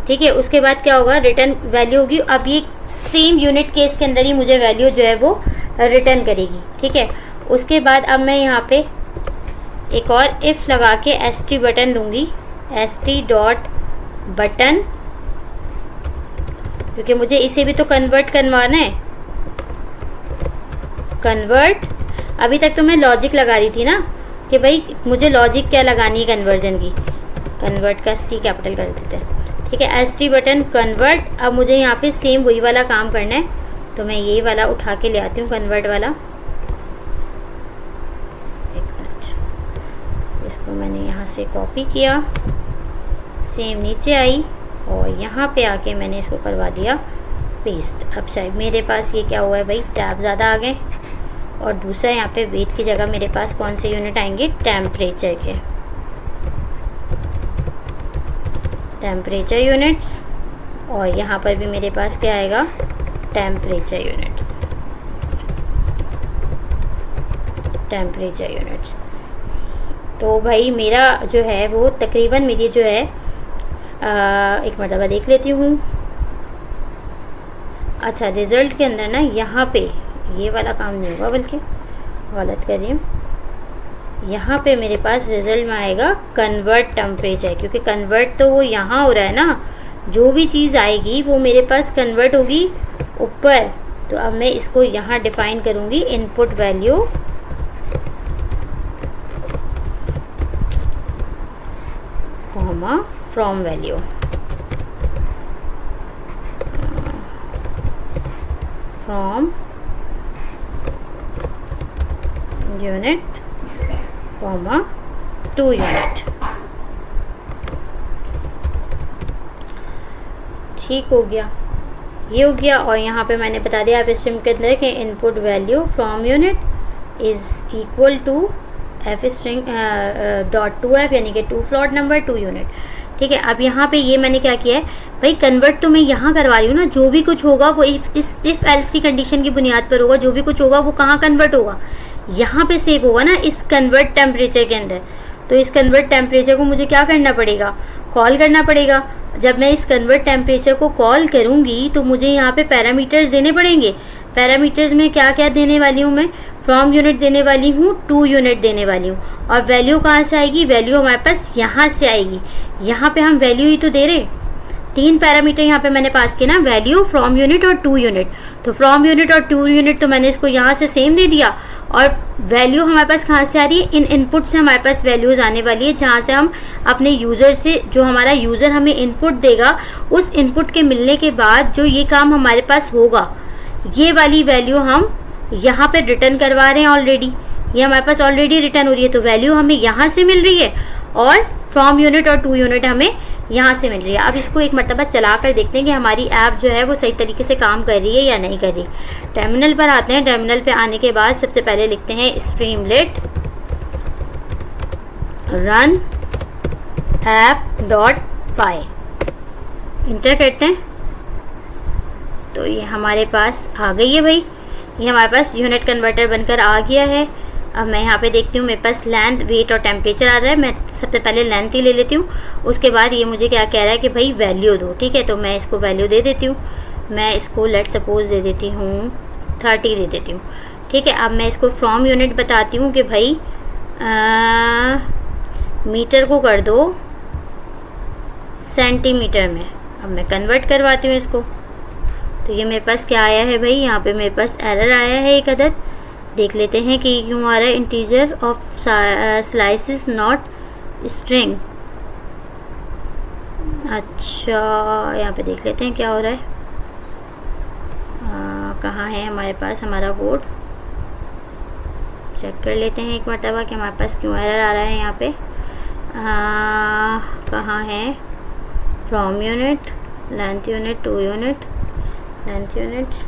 ठीक है। उसके बाद क्या होगा, रिटर्न वैल्यू होगी। अब ये सेम यूनिट केस के अंदर ही मुझे वैल्यू जो है वो रिटर्न करेगी, ठीक है। उसके बाद अब मैं यहाँ पे एक और इफ़ लगा के st बटन दूंगी, st डॉट बटन, क्योंकि मुझे इसे भी तो कन्वर्ट करवाना है। कन्वर्ट, अभी तक तो मैं लॉजिक लगा रही थी ना कि भाई मुझे लॉजिक क्या लगानी है कन्वर्जन की। कन्वर्ट का c कैपिटल कर देते हैं, ठीक है। st button convert. अब मुझे यहाँ पे सेम वही वाला काम करना है, तो मैं यही वाला उठा के ले आती हूँ, कन्वर्ट वाला। एक मिनट, इसको मैंने यहाँ से कॉपी किया, सेम नीचे आई और यहाँ पे आके मैंने इसको करवा दिया पेस्ट। अब चाहे मेरे पास ये क्या हुआ है भाई, टैब ज़्यादा आ गए। और दूसरा यहाँ पे वेट की जगह मेरे पास कौन से यूनिट आएंगे, टेम्परेचर के, टेम्परेचर यूनिट्स। और यहाँ पर भी मेरे पास क्या आएगा, टेम्परेचर यूनिट, टेम्परेचर यूनिट्स। तो भाई मेरा जो है वो तकरीबन मेरी जो है एक मरतबा देख लेती हूँ। अच्छा, रिज़ल्ट के अंदर ना यहाँ पे ये वाला काम नहीं होगा, बल्कि गलत कर रही हूँ। यहाँ पे मेरे पास रिज़ल्ट में आएगा कन्वर्ट टेम्परेचर, क्योंकि कन्वर्ट तो वो यहाँ हो रहा है ना, जो भी चीज़ आएगी वो मेरे पास कन्वर्ट होगी ऊपर। तो अब मैं इसको यहाँ डिफ़ाइन करूँगी, input value comma from value, from unit comma two unit. ठीक हो गया, ये हो गया। और यहाँ पे मैंने बता दिया आप स्ट्रीम के अंदर कि input value from unit is equal to f string dot to f, यानी कि to float number to unit, ठीक है। अब यहाँ पे ये मैंने क्या किया है भाई, कन्वर्ट तो मैं यहाँ करवा रही हूँ ना, जो भी कुछ होगा वो इफ एल्स की कंडीशन की बुनियाद पर होगा। जो भी कुछ होगा वो कहाँ कन्वर्ट होगा, यहाँ पे सेव होगा ना, इस कन्वर्ट टेम्परेचर के अंदर। तो इस कन्वर्ट टेम्परेचर को मुझे क्या करना पड़ेगा, कॉल करना पड़ेगा। जब मैं इस कन्वर्ट टेम्परेचर को कॉल करूँगी तो मुझे यहाँ पे पैरामीटर्स देने पड़ेंगे। पैरामीटर्स में क्या क्या देने वाली हूँ मैं, फ्रॉम यूनिट देने वाली हूँ, टू यूनिट देने वाली हूँ। और वैल्यू कहाँ से आएगी, वैल्यू हमारे पास यहाँ से आएगी। यहाँ पे हम वैल्यू ही तो दे रहे हैं, तीन पैरामीटर यहाँ पे मैंने पास किया ना, वैल्यू, फ्रॉम यूनिट और टू यूनिट। तो फ्रॉम यूनिट और टू यूनिट तो मैंने इसको यहाँ से सेम दे दिया। और वैल्यू हमारे पास कहाँ से आ रही है, इन इनपुट से हमारे पास वैल्यूज़ आने वाली है, जहाँ से हम अपने यूज़र से, जो हमारा यूज़र हमें इनपुट देगा, उस इनपुट के मिलने के बाद जो ये काम हमारे पास होगा, ये वाली वैल्यू हम यहाँ पे रिटर्न करवा रहे हैं ऑलरेडी। ये हमारे पास ऑलरेडी रिटर्न हो रही है, तो वैल्यू हमें यहाँ से मिल रही है और फ्रॉम यूनिट और टू यूनिट हमें यहाँ से मिल रही है। अब इसको एक मरतबा चला कर देखते हैं कि हमारी ऐप जो है वो सही तरीके से काम कर रही है या नहीं कर रही। टर्मिनल पर आते हैं। टर्मिनल पे आने के बाद सबसे पहले लिखते हैं स्ट्रीमलेट रन ऐप डॉट पाई, इंटर करते हैं। तो ये हमारे पास आ गई है भाई, ये हमारे पास यूनिट कन्वर्टर बनकर आ गया है। अब मैं यहाँ पे देखती हूँ, मेरे पास लेंथ, वेट और टेम्परेचर आ रहा है। मैं सबसे पहले लेंथ ही ले लेती हूँ, उसके बाद ये मुझे क्या कह रहा है कि भाई वैल्यू दो, ठीक है। तो मैं इसको वैल्यू दे देती हूँ। मैं इसको लेट सपोज दे देती हूँ 30 दे देती हूँ, ठीक है। अब मैं इसको फ्रॉम यूनिट बताती हूँ कि भाई मीटर को कर दो सेंटीमीटर में। अब मैं कन्वर्ट करवाती हूँ इसको। तो ये मेरे पास क्या आया है भाई, यहाँ पे मेरे पास एरर आया है एक अदद। देख लेते हैं कि क्यों आ रहा है, integer of slices not string. अच्छा, यहाँ पे देख लेते हैं क्या हो रहा है। कहाँ है हमारे पास हमारा कोड, चेक कर लेते हैं एक मरतबा कि हमारे पास क्यों एरर आ रहा है यहाँ पे। कहाँ है, from unit, length unit, to unit, length unit,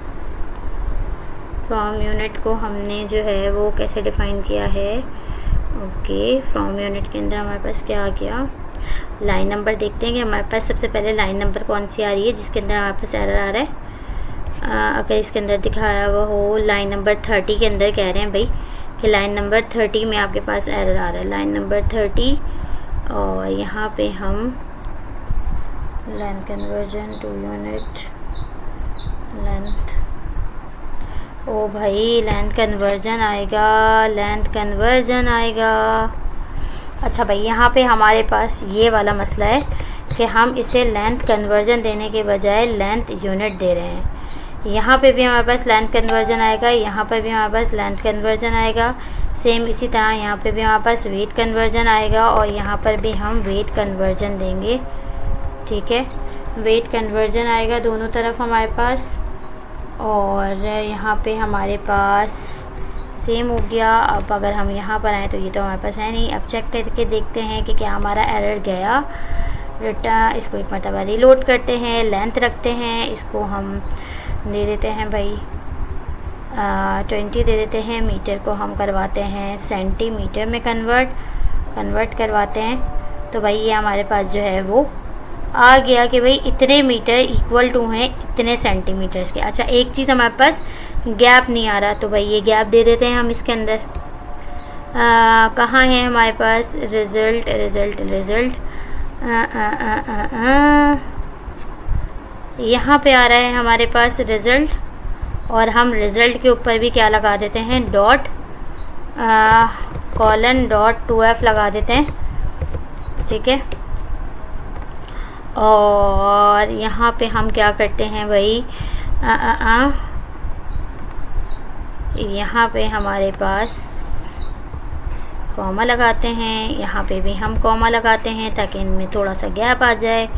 from unit को हमने जो है वो कैसे डिफ़ाइन किया है। ओके, फ्रॉम यूनिट के अंदर हमारे पास क्या आ गया, लाइन नंबर देखते हैं कि हमारे पास सबसे पहले लाइन नंबर कौन सी आ रही है जिसके अंदर हमारे पास एरर आ रहा है। अगर इसके अंदर दिखाया हुआ हो, लाइन नंबर 30 के अंदर कह रहे हैं भाई कि लाइन नंबर 30 में आपके पास एरर आ रहा है, लाइन नंबर 30। और यहाँ पे हम लेंथ कन्वर्जन 2 यूनिट लेंथ। ओ भाई लेंथ कन्वर्जन आएगा, लेंथ कन्वर्जन आएगा। अच्छा भाई यहाँ पे हमारे पास ये वाला मसला है कि हम इसे लेंथ कन्वर्जन देने के बजाय लेंथ यूनिट दे रहे हैं। यहाँ पे भी हमारे पास लेंथ कन्वर्जन आएगा, यहाँ पर भी हमारे पास लेंथ कन्वर्जन आएगा। सेम इसी तरह यहाँ पे भी हमारे पास वेट कन्वर्जन आएगा और यहाँ पर भी हम वेट कन्वर्जन देंगे। ठीक है, वेट कन्वर्जन आएगा दोनों तरफ हमारे पास। और यहाँ पे हमारे पास सेम हो गया। अब अगर हम यहाँ पर आएँ तो ये तो हमारे पास है नहीं। अब चेक करके देखते हैं कि क्या हमारा एरर गया। रिटर्न, इसको एक मरतबा रीलोड करते हैं, लेंथ रखते हैं, इसको हम दे देते हैं भाई 20 दे देते हैं। मीटर को हम करवाते हैं सेंटीमीटर में कन्वर्ट करवाते हैं। तो भाई ये हमारे पास जो है वो आ गया कि भाई इतने मीटर इक्वल टू हैं इतने सेंटीमीटर्स के। अच्छा एक चीज़ हमारे पास गैप नहीं आ रहा, तो भाई ये गैप दे देते हैं हम इसके अंदर। कहाँ है हमारे पास रिज़ल्ट, यहाँ पे आ रहा है हमारे पास रिज़ल्ट। और हम रिज़ल्ट के ऊपर भी क्या लगा देते हैं, डॉट कॉलन डॉट 2F लगा देते हैं। ठीक है, और यहाँ पे हम क्या करते हैं भाई, यहाँ पे हमारे पास कॉमा लगाते हैं, यहाँ पे भी हम कॉमा लगाते हैं ताकि इनमें थोड़ा सा गैप आ जाए।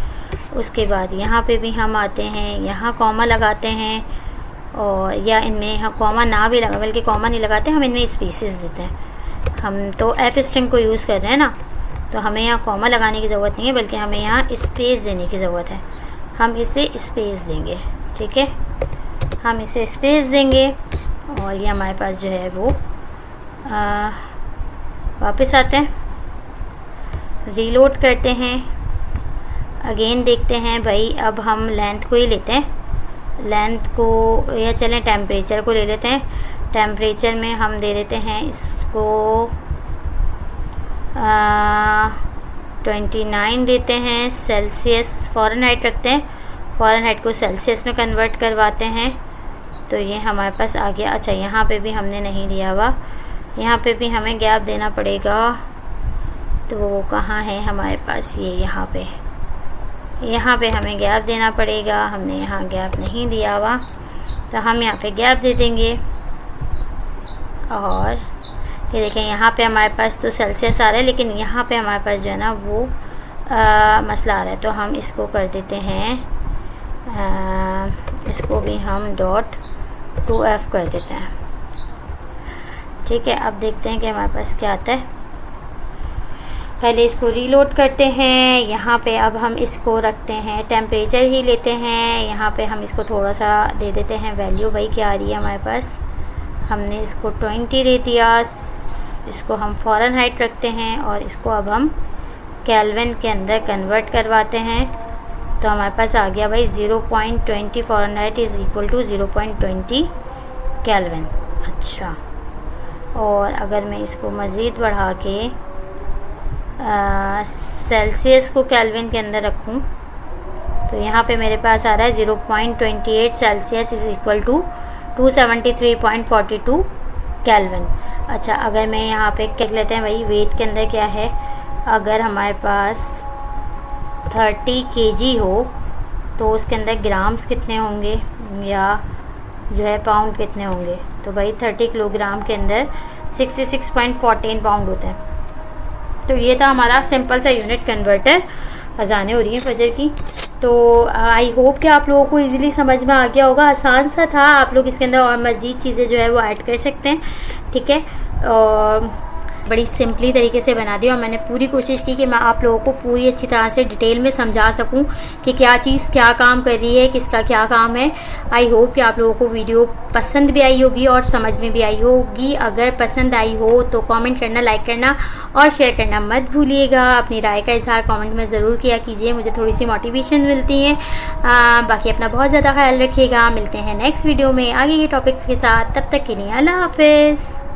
उसके बाद यहाँ पे भी हम आते हैं, यहाँ कॉमा लगाते हैं। और या इनमें हम कॉमा ना भी लगा, बल्कि कॉमा नहीं लगाते, हम इनमें स्पेसेस देते हैं। हम तो एफ स्ट्रिंग को यूज़ कर रहे हैं ना, तो हमें यहाँ कॉमा लगाने की ज़रूरत नहीं है, बल्कि हमें यहाँ स्पेस देने की ज़रूरत है। हम इसे स्पेस देंगे। ठीक है, हम इसे स्पेस देंगे और ये हमारे पास जो है वो वापस आते हैं, रीलोड करते हैं, अगेन देखते हैं भाई। अब हम लेंथ को ही लेते हैं, लेंथ को, या चलें टेम्परेचर को ले लेते हैं। टेम्परेचर में हम दे देते हैं इसको 29 देते हैं। सेल्सियस, फ़ारेनहाइट रखते हैं, फ़ारेनहाइट को सेल्सियस में कन्वर्ट करवाते हैं। तो ये हमारे पास आ गया। अच्छा यहाँ पे भी हमने नहीं दिया हुआ, यहाँ पे भी हमें गैप देना पड़ेगा। तो वो कहाँ है हमारे पास, ये यहाँ पे हमें गैप देना पड़ेगा। हमने यहाँ गैप नहीं दिया हुआ, तो हम यहाँ पे गैप दे देंगे। और ये देखें यहाँ पे हमारे पास तो सेल्सियस आ रहा है, लेकिन यहाँ पे हमारे पास जो है ना वो मसला आ रहा है। तो हम इसको कर देते हैं, इसको भी हम डॉट 2F कर देते हैं। ठीक है, अब देखते हैं कि हमारे पास क्या आता है। पहले इसको रीलोड करते हैं। यहाँ पे अब हम इसको रखते हैं, टेम्परेचर ही लेते हैं। यहाँ पे हम इसको थोड़ा सा दे देते हैं वैल्यू, भाई क्या आ रही है हमारे पास। हमने इसको 20 दे दिया। इसको हम फ़ारेनहाइट रखते हैं और इसको अब हम केल्विन के अंदर कन्वर्ट करवाते हैं। तो हमारे पास आ गया भाई 0.20 Fahrenheit is equal to 0.20 kelvin. अच्छा, और अगर मैं इसको मज़ीद बढ़ा के सेल्सियस को केल्विन के अंदर रखूं, तो यहाँ पे मेरे पास आ रहा है 0.28 Celsius is equal to 273.42 kelvin. अच्छा, अगर मैं यहाँ पे क्या लेते हैं भाई, वेट के अंदर क्या है, अगर हमारे पास 30 kg हो तो उसके अंदर ग्राम्स कितने होंगे, या जो है पाउंड कितने होंगे। तो भाई 30 किलोग्राम के अंदर 66.14 पाउंड होते हैं। तो ये था हमारा सिंपल सा यूनिट कन्वर्टर। अज़ानें हो रही हैं फजर की। तो आई होप कि आप लोगों को इजीली समझ में आ गया होगा। आसान सा था, आप लोग इसके अंदर और मज़ीद चीज़ें जो है वो ऐड कर सकते हैं। ठीक है, और बड़ी सिंपली तरीके से बना दी और मैंने पूरी कोशिश की कि मैं आप लोगों को पूरी अच्छी तरह से डिटेल में समझा सकूं कि क्या चीज़ क्या काम कर रही है, किसका क्या काम है। आई होप कि आप लोगों को वीडियो पसंद भी आई होगी और समझ में भी आई होगी। अगर पसंद आई हो तो कमेंट करना, लाइक करना और शेयर करना मत भूलिएगा। अपनी राय का इज़हार कमेंट में ज़रूर किया कीजिए, मुझे थोड़ी सी मोटिवेशन मिलती है। बाकी अपना बहुत ज़्यादा ख्याल रखिएगा। मिलते हैं नेक्स्ट वीडियो में आगे के टॉपिक्स के साथ। तब तक के लिए अल्लाह हाफ़िज़।